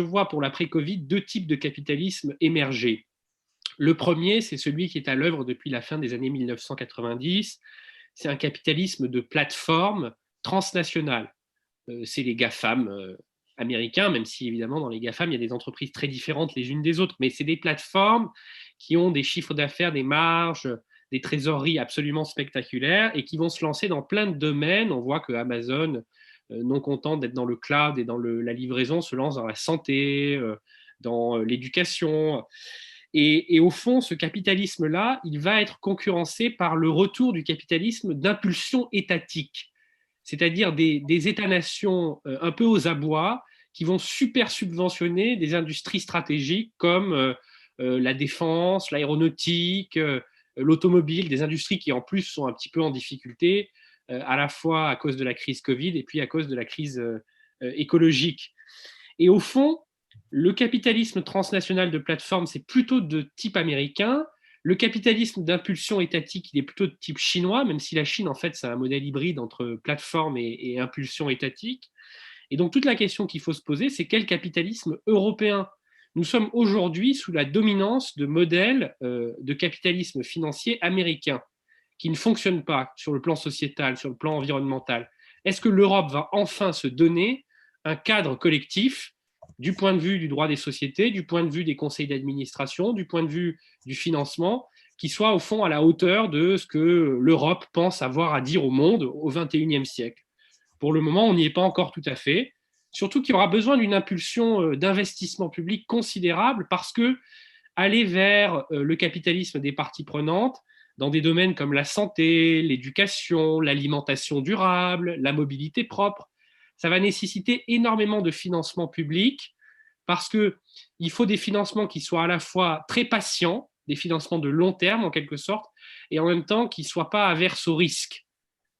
vois pour l'après-Covid 2 types de capitalisme émerger. Le premier, c'est celui qui est à l'œuvre depuis la fin des années 1990. C'est un capitalisme de plateforme transnationale. C'est les GAFAM américains, même si évidemment dans les GAFAM, il y a des entreprises très différentes les unes des autres, mais c'est des plateformes qui ont des chiffres d'affaires, des marges, des trésoreries absolument spectaculaires et qui vont se lancer dans plein de domaines. On voit que Amazon, non content d'être dans le cloud et dans la livraison, se lance dans la santé, dans l'éducation. Et au fond, ce capitalisme-là, il va être concurrencé par le retour du capitalisme d'impulsion étatique, c'est-à-dire des États-nations un peu aux abois qui vont super subventionner des industries stratégiques comme la défense, l'aéronautique, l'automobile, des industries qui en plus sont un petit peu en difficulté, à la fois à cause de la crise Covid et puis à cause de la crise écologique. Et au fond, le capitalisme transnational de plateforme, c'est plutôt de type américain. Le capitalisme d'impulsion étatique, il est plutôt de type chinois, même si la Chine, en fait, c'est un modèle hybride entre plateforme et impulsion étatique. Et donc, toute la question qu'il faut se poser, c'est quel capitalisme européen? Nous sommes aujourd'hui sous la dominance de modèles de capitalisme financier américain qui ne fonctionnent pas sur le plan sociétal, sur le plan environnemental. Est-ce que l'Europe va enfin se donner un cadre collectif du point de vue du droit des sociétés, du point de vue des conseils d'administration, du point de vue du financement, qui soit au fond à la hauteur de ce que l'Europe pense avoir à dire au monde au XXIe siècle? Pour le moment, on n'y est pas encore tout à fait. Surtout qu'il y aura besoin d'une impulsion d'investissement public considérable parce que aller vers le capitalisme des parties prenantes dans des domaines comme la santé, l'éducation, l'alimentation durable, la mobilité propre, ça va nécessiter énormément de financement public parce qu'il faut des financements qui soient à la fois très patients, des financements de long terme en quelque sorte, et en même temps qui ne soient pas averses au risque.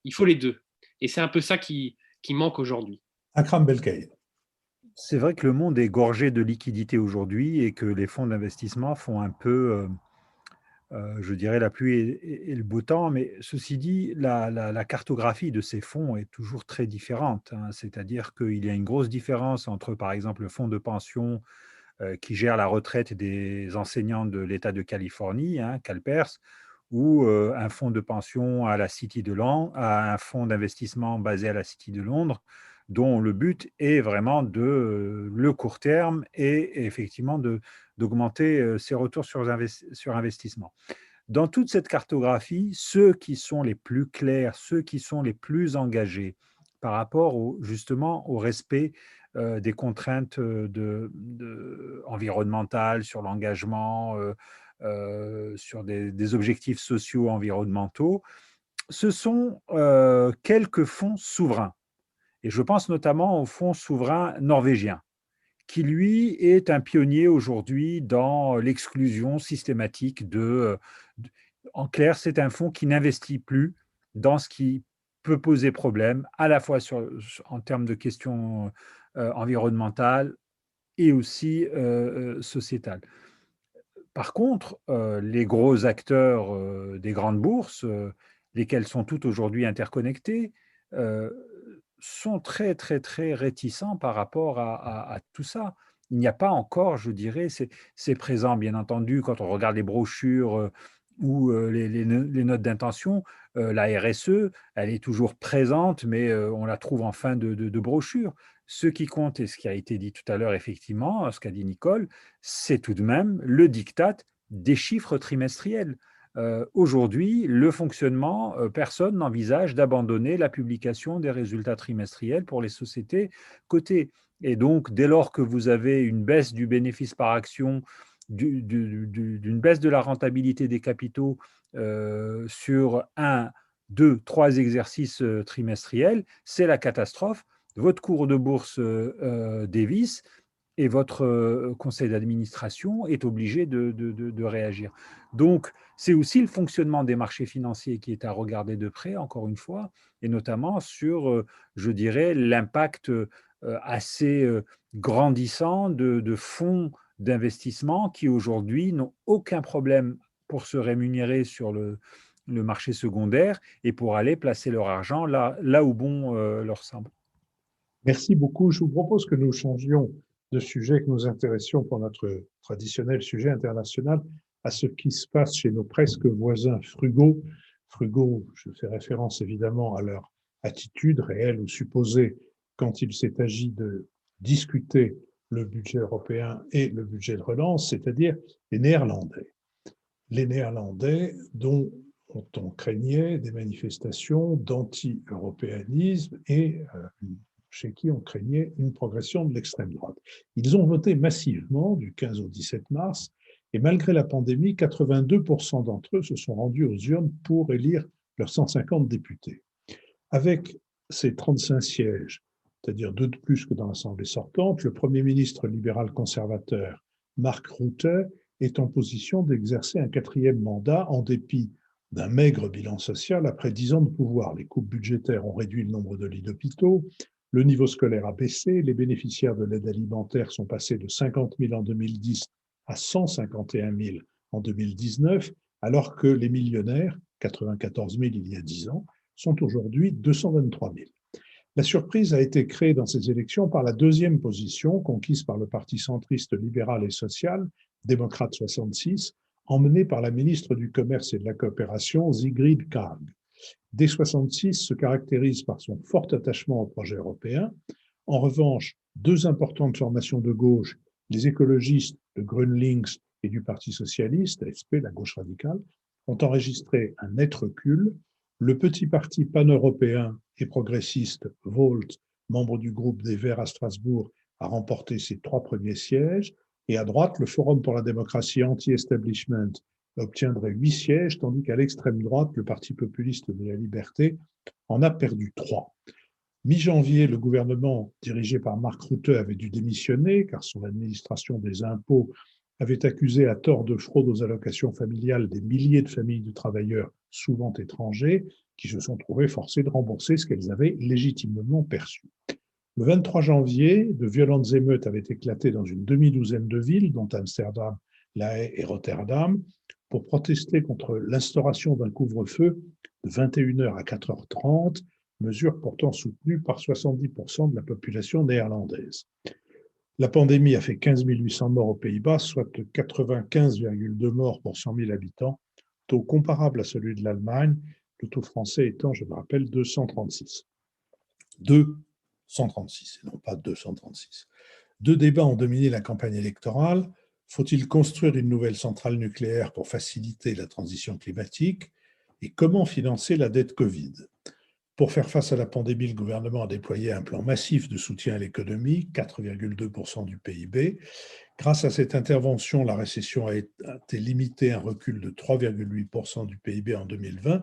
Il faut les deux. Et c'est un peu ça qui manque aujourd'hui. Akram Belkaïd. C'est vrai que le monde est gorgé de liquidités aujourd'hui et que les fonds d'investissement font un peu, je dirais, la pluie et le beau temps. Mais ceci dit, la cartographie de ces fonds est toujours très différente, hein. C'est-à-dire qu'il y a une grosse différence entre, par exemple, le fonds de pension qui gère la retraite des enseignants de l'État de Californie, hein, CalPERS, ou un fonds de pension à la City de Londres, à un fonds d'investissement basé à la City de Londres, dont le but est vraiment de le court terme et effectivement d'augmenter ses retours sur investissement. Dans toute cette cartographie, ceux qui sont les plus clairs, ceux qui sont les plus engagés par rapport justement au respect des contraintes environnementales, sur l'engagement, sur des objectifs sociaux environnementaux, ce sont quelques fonds souverains. Et je pense notamment au fonds souverain norvégien, qui lui est un pionnier aujourd'hui dans l'exclusion systématique en clair, c'est un fonds qui n'investit plus dans ce qui peut poser problème, à la fois en termes de questions environnementales et aussi sociétales. Par contre, les gros acteurs des grandes bourses, lesquels sont toutes aujourd'hui interconnectés, sont très, très, très réticents par rapport à tout ça. Il n'y a pas encore, je dirais, c'est présent, bien entendu, quand on regarde les brochures ou les notes d'intention, la RSE, elle est toujours présente, mais on la trouve en fin de brochure. Ce qui compte, et ce qui a été dit tout à l'heure, effectivement, ce qu'a dit Nicole, c'est tout de même le diktat des chiffres trimestriels. Aujourd'hui, le fonctionnement, personne n'envisage d'abandonner la publication des résultats trimestriels pour les sociétés cotées. Et donc, dès lors que vous avez une baisse du bénéfice par action, d'une baisse de la rentabilité des capitaux sur 1, 2, 3 exercices trimestriels, c'est la catastrophe. votre cours de bourse dévisse et votre conseil d'administration est obligé de réagir. Donc, c'est aussi le fonctionnement des marchés financiers qui est à regarder de près, encore une fois, et notamment sur, je dirais, l'impact assez grandissant de fonds d'investissement qui aujourd'hui n'ont aucun problème pour se rémunérer sur le marché secondaire et pour aller placer leur argent là où bon leur semble. Merci beaucoup. Je vous propose que nous changions de sujet, que nous intéressions pour notre traditionnel sujet international à ce qui se passe chez nos presque voisins frugaux. Frugaux, je fais référence évidemment à leur attitude réelle ou supposée quand il s'est agi de discuter le budget européen et le budget de relance, c'est-à-dire les Néerlandais. Les Néerlandais dont on craignait des manifestations d'anti-européanisme et chez qui on craignait une progression de l'extrême droite. Ils ont voté massivement du 15 au 17 mars et malgré la pandémie, 82% d'entre eux se sont rendus aux urnes pour élire leurs 150 députés. Avec ces 35 sièges, c'est-à-dire 2 de plus que dans l'Assemblée sortante, le Premier ministre libéral-conservateur Mark Rutte est en position d'exercer un 4e mandat en dépit d'un maigre bilan social après 10 ans de pouvoir. Les coupes budgétaires ont réduit le nombre de lits d'hôpitaux, le niveau scolaire a baissé, les bénéficiaires de l'aide alimentaire sont passés de 50 000 en 2010 à 151 000 en 2019, alors que les millionnaires, 94 000 il y a 10 ans, sont aujourd'hui 223 000. La surprise a été créée dans ces élections par la 2e position conquise par le parti centriste libéral et social, démocrate 66, emmené par la ministre du Commerce et de la Coopération, Sigrid Kaag. D66 se caractérise par son fort attachement au projet européen. En revanche, 2 importantes formations de gauche, les écologistes, le Groenlinks et du Parti socialiste, AFP, la gauche radicale, ont enregistré un net recul. Le petit parti pan-européen et progressiste Volt, membre du groupe des Verts à Strasbourg, a remporté ses 3 premiers sièges. Et à droite, le Forum pour la démocratie anti-establishment obtiendrait 8 sièges, tandis qu'à l'extrême droite, le Parti populiste de la liberté en a perdu 3. Mi-janvier, le gouvernement dirigé par Mark Rutte avait dû démissionner car son administration des impôts avait accusé à tort de fraude aux allocations familiales des milliers de familles de travailleurs, souvent étrangers, qui se sont trouvés forcés de rembourser ce qu'elles avaient légitimement perçu. Le 23 janvier, de violentes émeutes avaient éclaté dans une demi-douzaine de villes, dont Amsterdam, La Haye et Rotterdam, pour protester contre l'instauration d'un couvre-feu de 21h à 4h30, mesure pourtant soutenue par 70% de la population néerlandaise. La pandémie a fait 15 800 morts aux Pays-Bas, soit 95,2 morts pour 100 000 habitants, taux comparable à celui de l'Allemagne, le taux français étant, je me rappelle, 236. 236, et non pas 236. 2 débats ont dominé la campagne électorale. Faut-il construire une nouvelle centrale nucléaire pour faciliter la transition climatique? Et comment financer la dette Covid? Pour faire face à la pandémie, le gouvernement a déployé un plan massif de soutien à l'économie, 4,2% du PIB. Grâce à cette intervention, la récession a été limitée à un recul de 3,8% du PIB en 2020,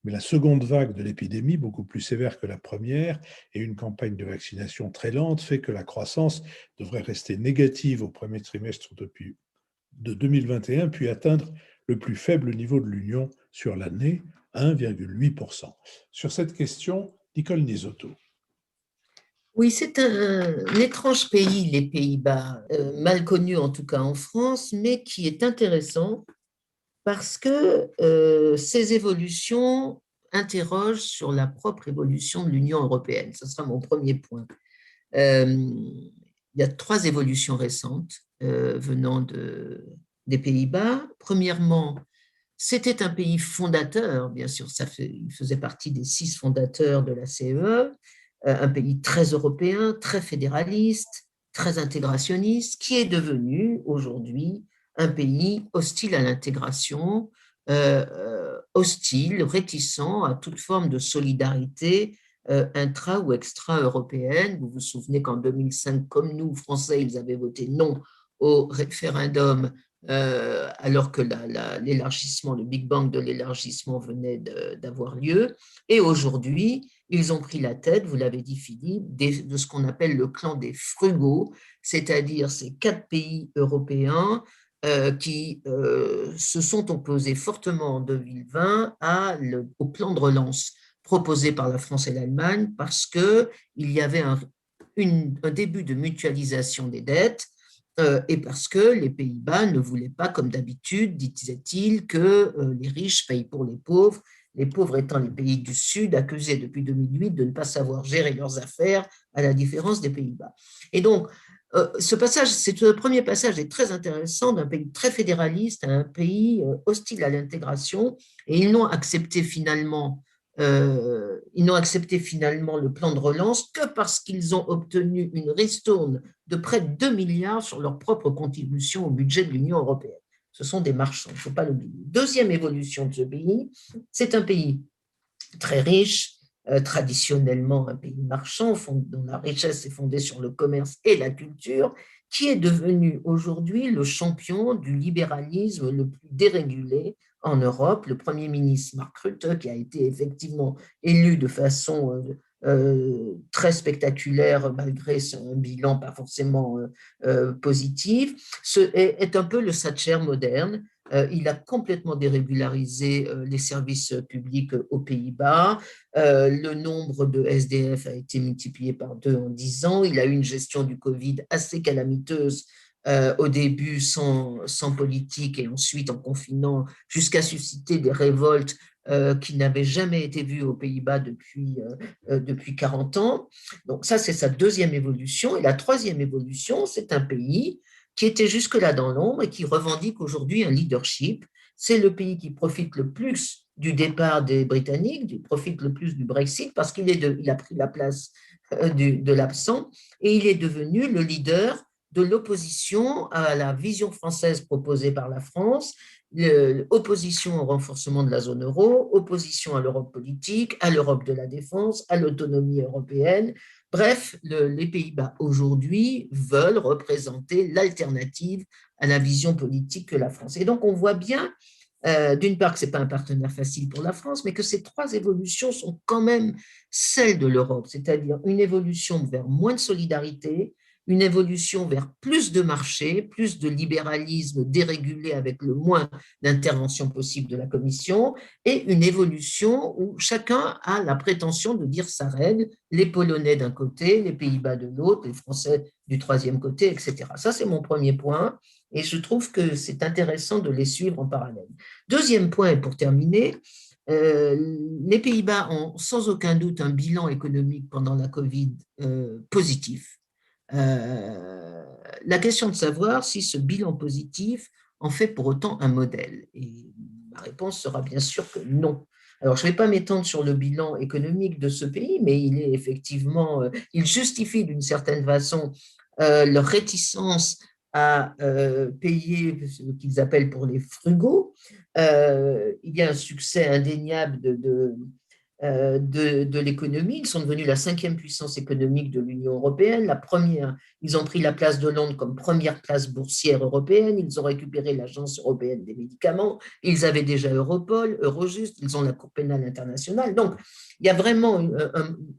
mais la seconde vague de l'épidémie, beaucoup plus sévère que la première, et une campagne de vaccination très lente, fait que la croissance devrait rester négative au premier trimestre de 2021, puis atteindre le plus faible niveau de l'Union sur l'année, 1,8%. Sur cette question, Nicole Nisotto. Oui, c'est un étrange pays, les Pays-Bas, mal connu en tout cas en France, mais qui est intéressant parce que ces évolutions interrogent sur la propre évolution de l'Union européenne. Ce sera mon premier point. Il y a 3 évolutions récentes venant des Pays-Bas. Premièrement, c'était un pays fondateur, bien sûr, il faisait partie des 6 fondateurs de la CEE, un pays très européen, très fédéraliste, très intégrationniste, qui est devenu aujourd'hui un pays hostile à l'intégration, hostile, réticent à toute forme de solidarité intra- ou extra-européenne. Vous vous souvenez qu'en 2005, comme nous, Français, ils avaient voté non au référendum alors que l'élargissement, le Big Bang de l'élargissement venait d'avoir lieu. Et aujourd'hui, ils ont pris la tête, vous l'avez dit Philippe, de ce qu'on appelle le clan des frugaux, c'est-à-dire ces 4 pays européens qui se sont opposés fortement en 2020 au plan de relance proposé par la France et l'Allemagne parce qu'il y avait un début de mutualisation des dettes et parce que les Pays-Bas ne voulaient pas, comme d'habitude, disait-il, que les riches payent pour les pauvres étant les pays du Sud, accusés depuis 2008 de ne pas savoir gérer leurs affaires, à la différence des Pays-Bas. Et donc, ce premier passage est très intéressant d'un pays très fédéraliste à un pays hostile à l'intégration, et ils n'ont accepté finalement le plan de relance que parce qu'ils ont obtenu une ristourne de près de 2 milliards sur leur propre contribution au budget de l'Union européenne. Ce sont des marchands, il ne faut pas l'oublier. Deuxième évolution de ce pays, c'est un pays très riche, traditionnellement un pays marchand, dont la richesse est fondée sur le commerce et la culture, qui est devenu aujourd'hui le champion du libéralisme le plus dérégulé en Europe. Le Premier ministre Mark Rutte, qui a été effectivement élu de façon très spectaculaire malgré son bilan pas forcément positif, est un peu le Thatcher moderne. Il a complètement dérégularisé les services publics aux Pays-Bas. Le nombre de SDF a été multiplié par 2 en 10 ans. Il a eu une gestion du Covid assez calamiteuse au début sans politique et ensuite en confinant jusqu'à susciter des révoltes qui n'avaient jamais été vues aux Pays-Bas depuis 40 ans. Donc ça, c'est sa deuxième évolution. Et la troisième évolution, c'est un pays qui était jusque-là dans l'ombre et qui revendique aujourd'hui un leadership. C'est le pays qui profite le plus du départ des Britanniques, qui profite le plus du Brexit, parce qu'il a pris la place de l'absent, et il est devenu le leader de l'opposition à la vision française proposée par la France, opposition au renforcement de la zone euro, opposition à l'Europe politique, à l'Europe de la défense, à l'autonomie européenne. Bref, les Pays-Bas aujourd'hui veulent représenter l'alternative à la vision politique que la France. Et donc on voit bien, d'une part, que ce n'est pas un partenaire facile pour la France, mais que ces 3 évolutions sont quand même celles de l'Europe, c'est-à-dire une évolution vers moins de solidarité, une évolution vers plus de marché, plus de libéralisme dérégulé avec le moins d'intervention possible de la Commission, et une évolution où chacun a la prétention de dire sa règle, les Polonais d'un côté, les Pays-Bas de l'autre, les Français du troisième côté, etc. Ça, c'est mon premier point, et je trouve que c'est intéressant de les suivre en parallèle. Deuxième point, et pour terminer, les Pays-Bas ont sans aucun doute un bilan économique pendant la Covid positif. La question de savoir si ce bilan positif en fait pour autant un modèle. Et ma réponse sera bien sûr que non. Alors, je ne vais pas m'étendre sur le bilan économique de ce pays, mais il est effectivement, il justifie d'une certaine façon leur réticence à payer ce qu'ils appellent pour les frugaux. Il y a un succès indéniable de l'économie. Ils sont devenus la 5e puissance économique de l'Union européenne. Ils ont pris la place de Londres comme première place boursière européenne. Ils ont récupéré l'Agence européenne des médicaments. Ils avaient déjà Europol, Eurojust. Ils ont la Cour pénale internationale. Donc, il y a vraiment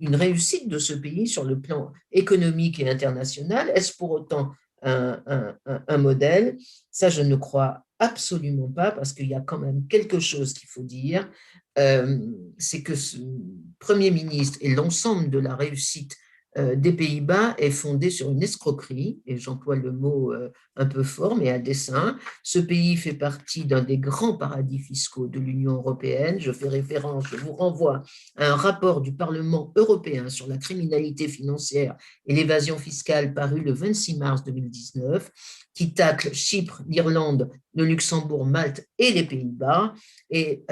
une réussite de ce pays sur le plan économique et international. Est-ce pour autant un modèle? Ça, je ne crois absolument pas, parce qu'il y a quand même quelque chose qu'il faut dire. C'est que ce Premier ministre et l'ensemble de la réussite des Pays-Bas est fondé sur une escroquerie, et j'emploie le mot un peu fort, mais à dessein. Ce pays fait partie d'un des grands paradis fiscaux de l'Union européenne. Je vous renvoie à un rapport du Parlement européen sur la criminalité financière et l'évasion fiscale paru le 26 mars 2019, qui tacle Chypre, l'Irlande, le Luxembourg, Malte et les Pays-Bas. Et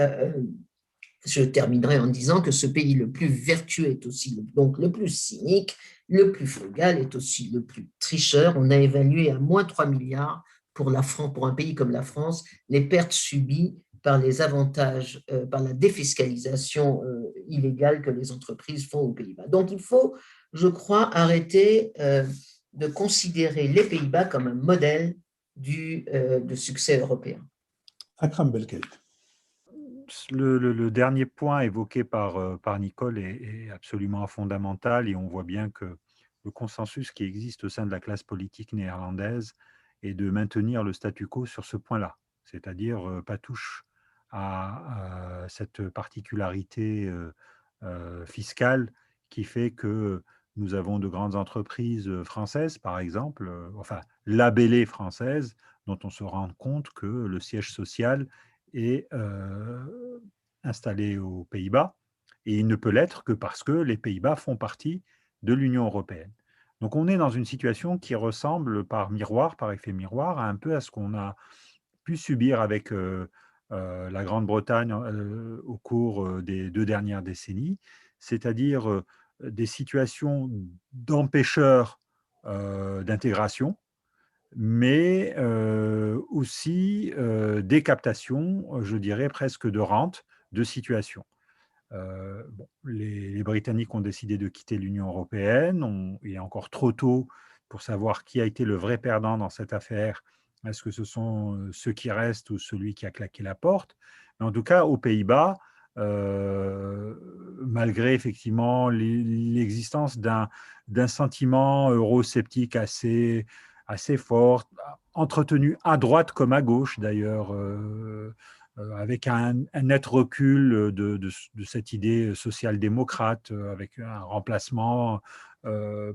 je terminerai en disant que ce pays le plus vertueux est aussi donc le plus cynique, le plus frugal est aussi le plus tricheur. On a évalué à moins 3 milliards pour un pays comme la France, les pertes subies par les avantages, par la défiscalisation illégale que les entreprises font aux Pays-Bas. Donc il faut, je crois, arrêter de considérer les Pays-Bas comme un modèle de succès européen. Akram Belkait. le dernier point évoqué par Nicole est absolument fondamental et on voit bien que le consensus qui existe au sein de la classe politique néerlandaise est de maintenir le statu quo sur ce point-là, c'est-à-dire pas touche à cette particularité fiscale qui fait que nous avons de grandes entreprises françaises, par exemple, enfin labellées françaises, dont on se rend compte que le siège social est installé aux Pays-Bas et il ne peut l'être que parce que les Pays-Bas font partie de l'Union européenne. Donc on est dans une situation qui ressemble par miroir, par effet miroir, un peu à ce qu'on a pu subir avec la Grande-Bretagne au cours des 2 dernières décennies, c'est-à-dire des situations d'empêcheurs d'intégration, mais aussi des captations, je dirais presque de rente de situation. Bon, les Britanniques ont décidé de quitter l'Union européenne. Il est encore trop tôt pour savoir qui a été le vrai perdant dans cette affaire. Est-ce que ce sont ceux qui restent ou celui qui a claqué la porte? Mais en tout cas, aux Pays-Bas, malgré effectivement l'existence d'un sentiment eurosceptique assez fort, entretenu à droite comme à gauche d'ailleurs, avec un net recul de cette idée social-démocrate, avec un remplacement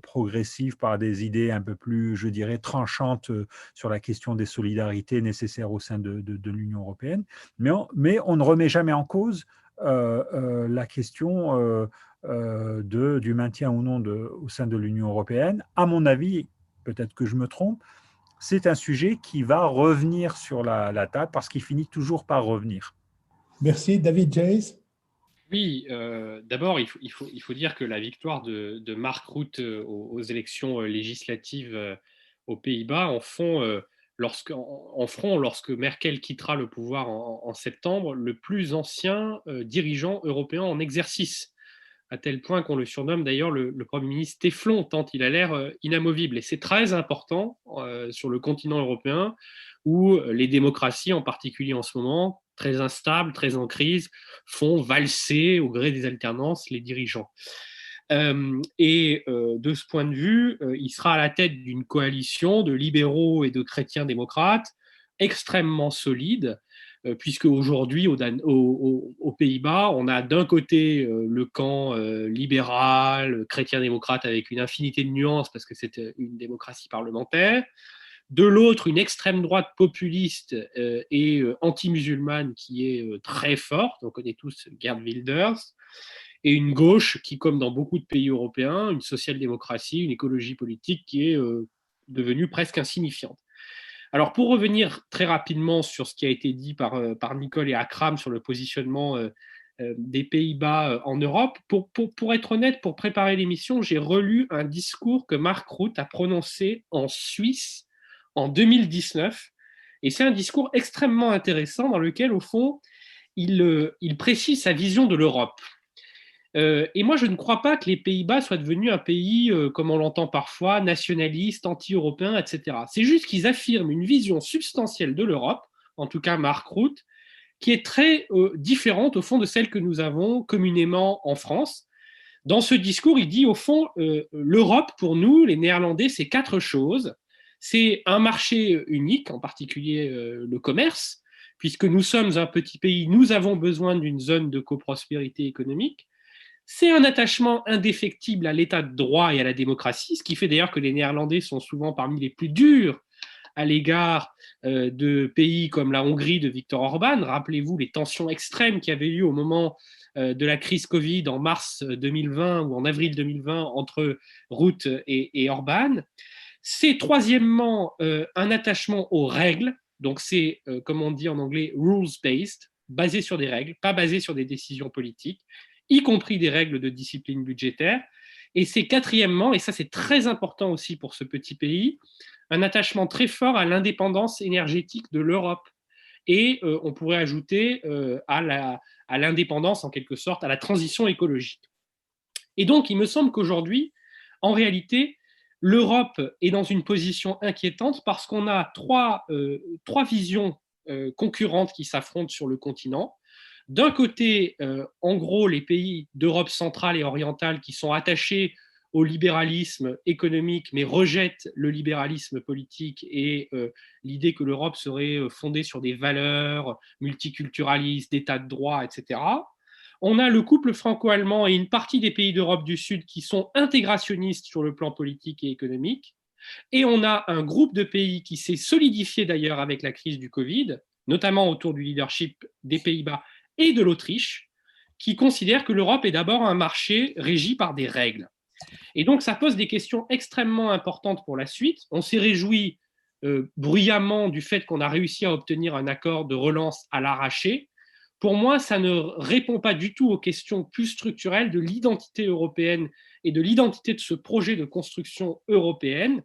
progressif par des idées un peu plus, je dirais, tranchantes sur la question des solidarités nécessaires au sein de l'Union européenne. Mais on ne remet jamais en cause la question du maintien ou non au sein de l'Union européenne. À mon avis, peut-être que je me trompe, c'est un sujet qui va revenir sur la table parce qu'il finit toujours par revenir. Merci. David Jays? Oui, d'abord, il faut dire que la victoire de Mark Rutte aux élections législatives aux Pays-Bas en font, lorsque Merkel quittera le pouvoir en septembre, le plus ancien dirigeant européen en exercice, à tel point qu'on le surnomme d'ailleurs le Premier ministre Téflon, tant il a l'air inamovible. Et c'est très important sur le continent européen, où les démocraties, en particulier en ce moment, très instables, très en crise, font valser au gré des alternances les dirigeants. De ce point de vue, il sera à la tête d'une coalition de libéraux et de chrétiens démocrates extrêmement solide, puisque aujourd'hui, aux Pays-Bas, on a d'un côté le camp libéral, chrétien-démocrate, avec une infinité de nuances, parce que c'est une démocratie parlementaire. De l'autre, une extrême droite populiste et anti-musulmane qui est très forte. On connaît tous Geert Wilders. Et une gauche qui, comme dans beaucoup de pays européens, une social-démocratie, une écologie politique qui est devenue presque insignifiante. Alors, pour revenir très rapidement sur ce qui a été dit par Nicole et Akram sur le positionnement des Pays-Bas en Europe, pour être honnête, pour préparer l'émission, j'ai relu un discours que Mark Rutte a prononcé en Suisse en 2019. Et c'est un discours extrêmement intéressant dans lequel, au fond, il précise sa vision de l'Europe. Et moi, je ne crois pas que les Pays-Bas soient devenus un pays, comme on l'entend parfois, nationaliste, anti-européen, etc. C'est juste qu'ils affirment une vision substantielle de l'Europe, en tout cas Mark Rutte, qui est très différente, au fond, de celle que nous avons communément en France. Dans ce discours, il dit, au fond, l'Europe, pour nous, les Néerlandais, c'est 4 choses. C'est un marché unique, en particulier le commerce, puisque nous sommes un petit pays, nous avons besoin d'une zone de coprospérité économique. C'est un attachement indéfectible à l'état de droit et à la démocratie, ce qui fait d'ailleurs que les Néerlandais sont souvent parmi les plus durs à l'égard de pays comme la Hongrie de Viktor Orban. Rappelez-vous les tensions extrêmes qui avaient eu au moment de la crise Covid en mars 2020 ou en avril 2020 entre Rutte et Orban. C'est troisièmement un attachement aux règles, donc c'est, comme on dit en anglais, rules-based, basé sur des règles, pas basé sur des décisions politiques, y compris des règles de discipline budgétaire. Et c'est quatrièmement, et ça c'est très important aussi pour ce petit pays, un attachement très fort à l'indépendance énergétique de l'Europe. Et on pourrait ajouter à l'indépendance, en quelque sorte, à la transition écologique. Et donc, il me semble qu'aujourd'hui, en réalité, l'Europe est dans une position inquiétante parce qu'on a trois visions concurrentes qui s'affrontent sur le continent. D'un côté, en gros, les pays d'Europe centrale et orientale qui sont attachés au libéralisme économique, mais rejettent le libéralisme politique et l'idée que l'Europe serait fondée sur des valeurs multiculturalistes, d'état de droit, etc. On a le couple franco-allemand et une partie des pays d'Europe du Sud qui sont intégrationnistes sur le plan politique et économique. Et on a un groupe de pays qui s'est solidifié d'ailleurs avec la crise du Covid, notamment autour du leadership des Pays-Bas et de l'Autriche, qui considèrent que l'Europe est d'abord un marché régi par des règles. Et donc, ça pose des questions extrêmement importantes pour la suite. On s'est réjoui bruyamment du fait qu'on a réussi à obtenir un accord de relance à l'arraché. Pour moi, ça ne répond pas du tout aux questions plus structurelles de l'identité européenne et de l'identité de ce projet de construction européenne,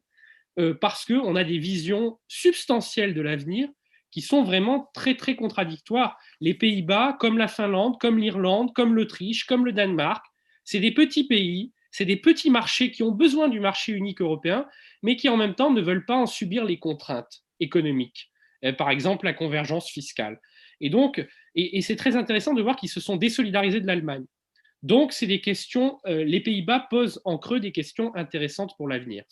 parce qu'on a des visions substantielles de l'avenir qui sont vraiment très, très contradictoires. Les Pays-Bas, comme la Finlande, comme l'Irlande, comme l'Autriche, comme le Danemark, c'est des petits pays, c'est des petits marchés qui ont besoin du marché unique européen, mais qui en même temps ne veulent pas en subir les contraintes économiques, par exemple la convergence fiscale. Et donc, et c'est très intéressant de voir qu'ils se sont désolidarisés de l'Allemagne. Donc, c'est des questions, les Pays-Bas posent en creux des questions intéressantes pour l'avenir.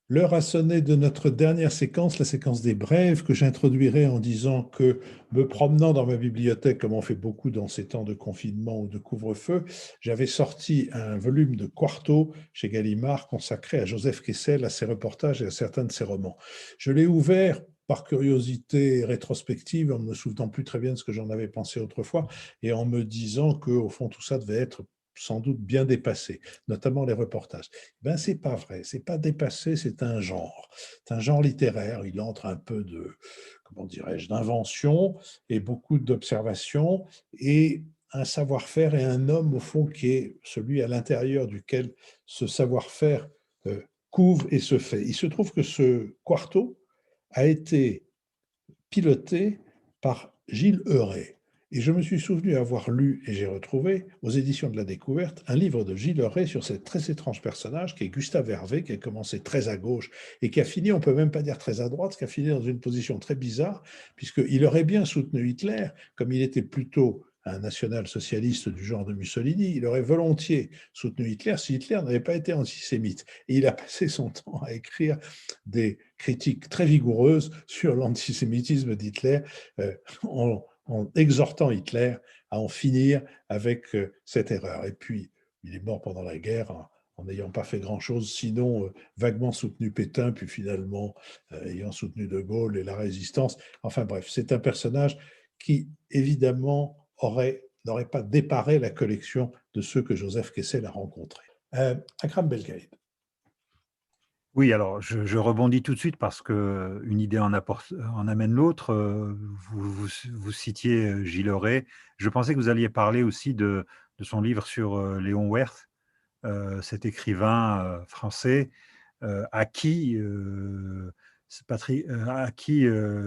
L'heure a sonné de notre dernière séquence, la séquence des brèves, que j'introduirai en disant que, me promenant dans ma bibliothèque, comme on fait beaucoup dans ces temps de confinement ou de couvre-feu, j'avais sorti un volume de Quarto chez Gallimard consacré à Joseph Kessel, à ses reportages et à certains de ses romans. Je l'ai ouvert par curiosité rétrospective, en ne me souvenant plus très bien de ce que j'en avais pensé autrefois, et en me disant qu'au fond, tout ça devait être sans doute bien dépassé, notamment les reportages. Ben, c'est pas vrai, c'est pas dépassé, c'est un genre. C'est un genre littéraire, il entre un peu de, comment dirais-je, d'invention et beaucoup d'observation et un savoir-faire et un homme, au fond, qui est celui à l'intérieur duquel ce savoir-faire couve et se fait. Il se trouve que ce quarto a été piloté par Gilles Heuret. Et je me suis souvenu avoir lu, et j'ai retrouvé, aux éditions de la Découverte, un livre de Gilles Heuret sur ce très étrange personnage qui est Gustave Hervé, qui a commencé très à gauche et qui a fini, on ne peut même pas dire très à droite, qui a fini dans une position très bizarre, puisqu'il aurait bien soutenu Hitler, comme il était plutôt un national-socialiste du genre de Mussolini, il aurait volontiers soutenu Hitler si Hitler n'avait pas été antisémite. Et il a passé son temps à écrire des critiques très vigoureuses sur l'antisémitisme d'Hitler, en exhortant Hitler à en finir avec cette erreur. Et puis, il est mort pendant la guerre en n'ayant pas fait grand-chose, sinon vaguement soutenu Pétain, puis finalement ayant soutenu De Gaulle et la résistance. Enfin bref, c'est un personnage qui, évidemment, n'aurait pas déparé la collection de ceux que Joseph Kessel a rencontrés. Akram Belgaïd. Oui, alors je rebondis tout de suite parce qu'une idée en amène l'autre. Vous citiez Gilles Heuret. Je pensais que vous alliez parler aussi de son livre sur Léon Werth, cet écrivain français à qui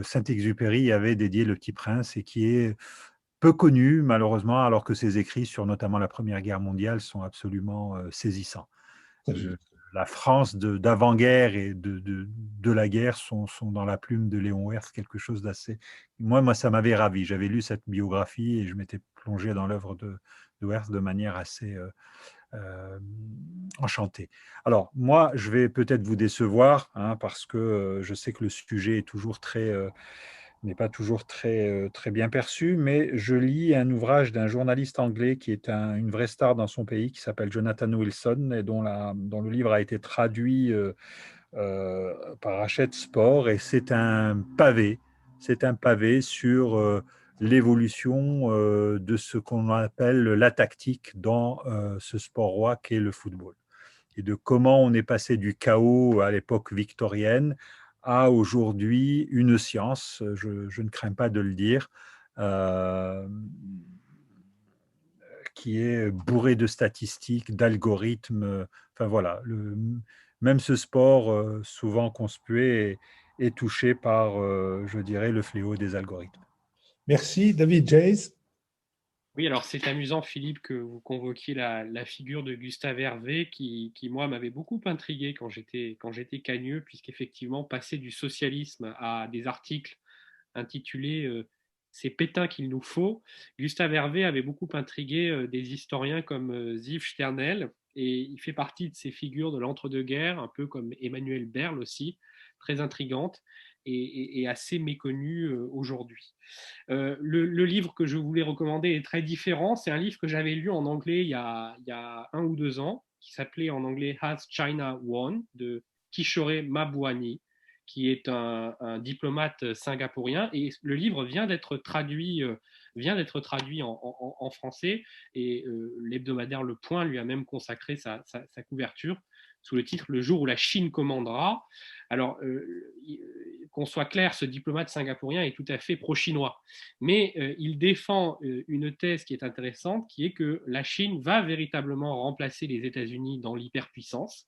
Saint-Exupéry avait dédié Le Petit Prince et qui est peu connu malheureusement, alors que ses écrits sur notamment la Première Guerre mondiale sont absolument saisissants. La France d'avant-guerre et de la guerre sont dans la plume de Léon Werth, quelque chose d'assez... Moi, ça m'avait ravi. J'avais lu cette biographie et je m'étais plongé dans l'œuvre de Werth de manière assez enchantée. Alors, moi, je vais peut-être vous décevoir, hein, parce que je sais que le sujet est toujours n'est pas toujours très bien perçu, mais je lis un ouvrage d'un journaliste anglais qui est une vraie star dans son pays, qui s'appelle Jonathan Wilson, et dont le livre a été traduit par Hachette Sport, et c'est un pavé sur l'évolution de ce qu'on appelle la tactique dans ce sport roi qu'est le football, et de comment on est passé du chaos à l'époque victorienne à aujourd'hui une science, je ne crains pas de le dire, qui est bourrée de statistiques, d'algorithmes. Enfin voilà, même ce sport, souvent conspué, est touché par, je dirais, le fléau des algorithmes. Merci, David Jays. Oui, alors c'est amusant, Philippe, que vous convoquiez la figure de Gustave Hervé, qui moi, m'avait beaucoup intrigué quand j'étais cagneux, puisqu'effectivement, passer du socialisme à des articles intitulés c'est Pétain qu'il nous faut. Gustave Hervé avait beaucoup intrigué des historiens comme Ziv Sternel, et il fait partie de ces figures de l'entre-deux-guerres, un peu comme Emmanuel Berle aussi, très intrigante et assez méconnue aujourd'hui. Le livre que je voulais recommander est très différent. C'est un livre que j'avais lu en anglais il y a 1 ou 2 ans, qui s'appelait en anglais Has China Won, de Kishore Mabwani, qui est un diplomate singapourien. Et le livre vient d'être traduit en français. Et l'hebdomadaire Le Point lui a même consacré sa couverture sous le titre « Le jour où la Chine commandera ». Alors, qu'on soit clair, ce diplomate singapourien est tout à fait pro-chinois. Mais il défend une thèse qui est intéressante, qui est que la Chine va véritablement remplacer les États-Unis dans l'hyperpuissance,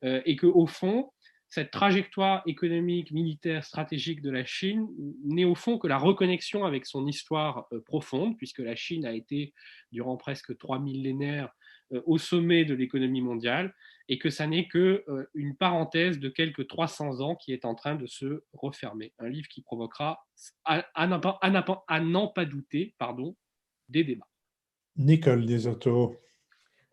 et qu'au fond, cette trajectoire économique, militaire, stratégique de la Chine n'est au fond que la reconnexion avec son histoire profonde, puisque la Chine a été, durant presque 3 millénaires, au sommet de l'économie mondiale, et que ça n'est qu'une parenthèse de quelques 300 ans qui est en train de se refermer. Un livre qui provoquera, à n'en pas douter, des débats. Nicole Desotto.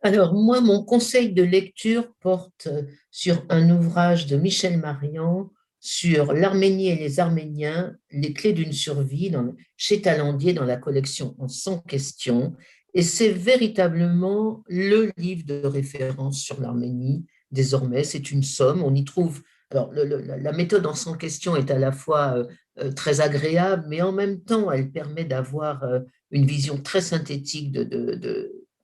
Alors, moi, mon conseil de lecture porte sur un ouvrage de Michel Marian sur l'Arménie et les Arméniens, les clés d'une survie, chez Talandier, dans la collection En 100 questions. Et c'est véritablement le livre de référence sur l'Arménie. Désormais, c'est une somme. On y trouve. Alors, la méthode En 100 questions est à la fois très agréable, mais en même temps, elle permet d'avoir une vision très synthétique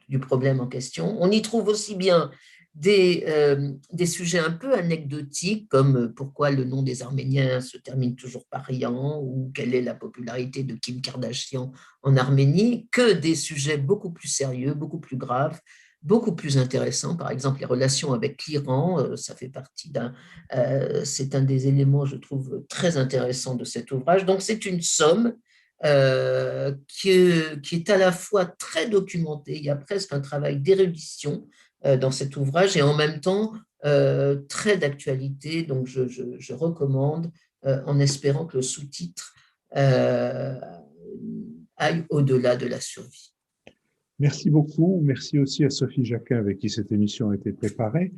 du problème en question. On y trouve aussi bien des sujets un peu anecdotiques, comme pourquoi le nom des Arméniens se termine toujours par Rian, ou quelle est la popularité de Kim Kardashian en Arménie, que des sujets beaucoup plus sérieux, beaucoup plus graves, beaucoup plus intéressants. Par exemple, les relations avec l'Iran, ça fait partie c'est un des éléments, je trouve, très intéressants de cet ouvrage. Donc, c'est une somme qui est à la fois très documenté, il y a presque un travail d'érudition dans cet ouvrage, et en même temps très d'actualité, donc je recommande en espérant que le sous-titre aille au-delà de la survie. Merci beaucoup. Merci aussi à Sophie Jacquin avec qui cette émission a été préparée.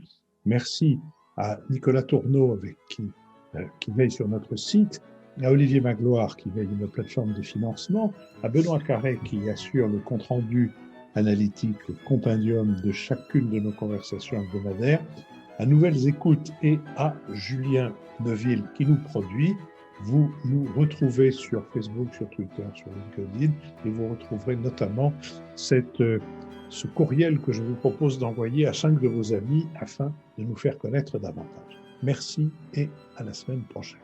Merci à Nicolas Tourneau qui veille sur notre site, à Olivier Magloire qui veille notre plateforme de financement, à Benoît Carré qui assure le compte-rendu analytique, le compendium de chacune de nos conversations hebdomadaires, à Nouvelles Écoutes et à Julien Neuville qui nous produit. Vous nous retrouvez sur Facebook, sur Twitter, sur LinkedIn, et vous retrouverez notamment ce courriel que je vous propose d'envoyer à 5 de vos amis afin de nous faire connaître davantage. Merci et à la semaine prochaine.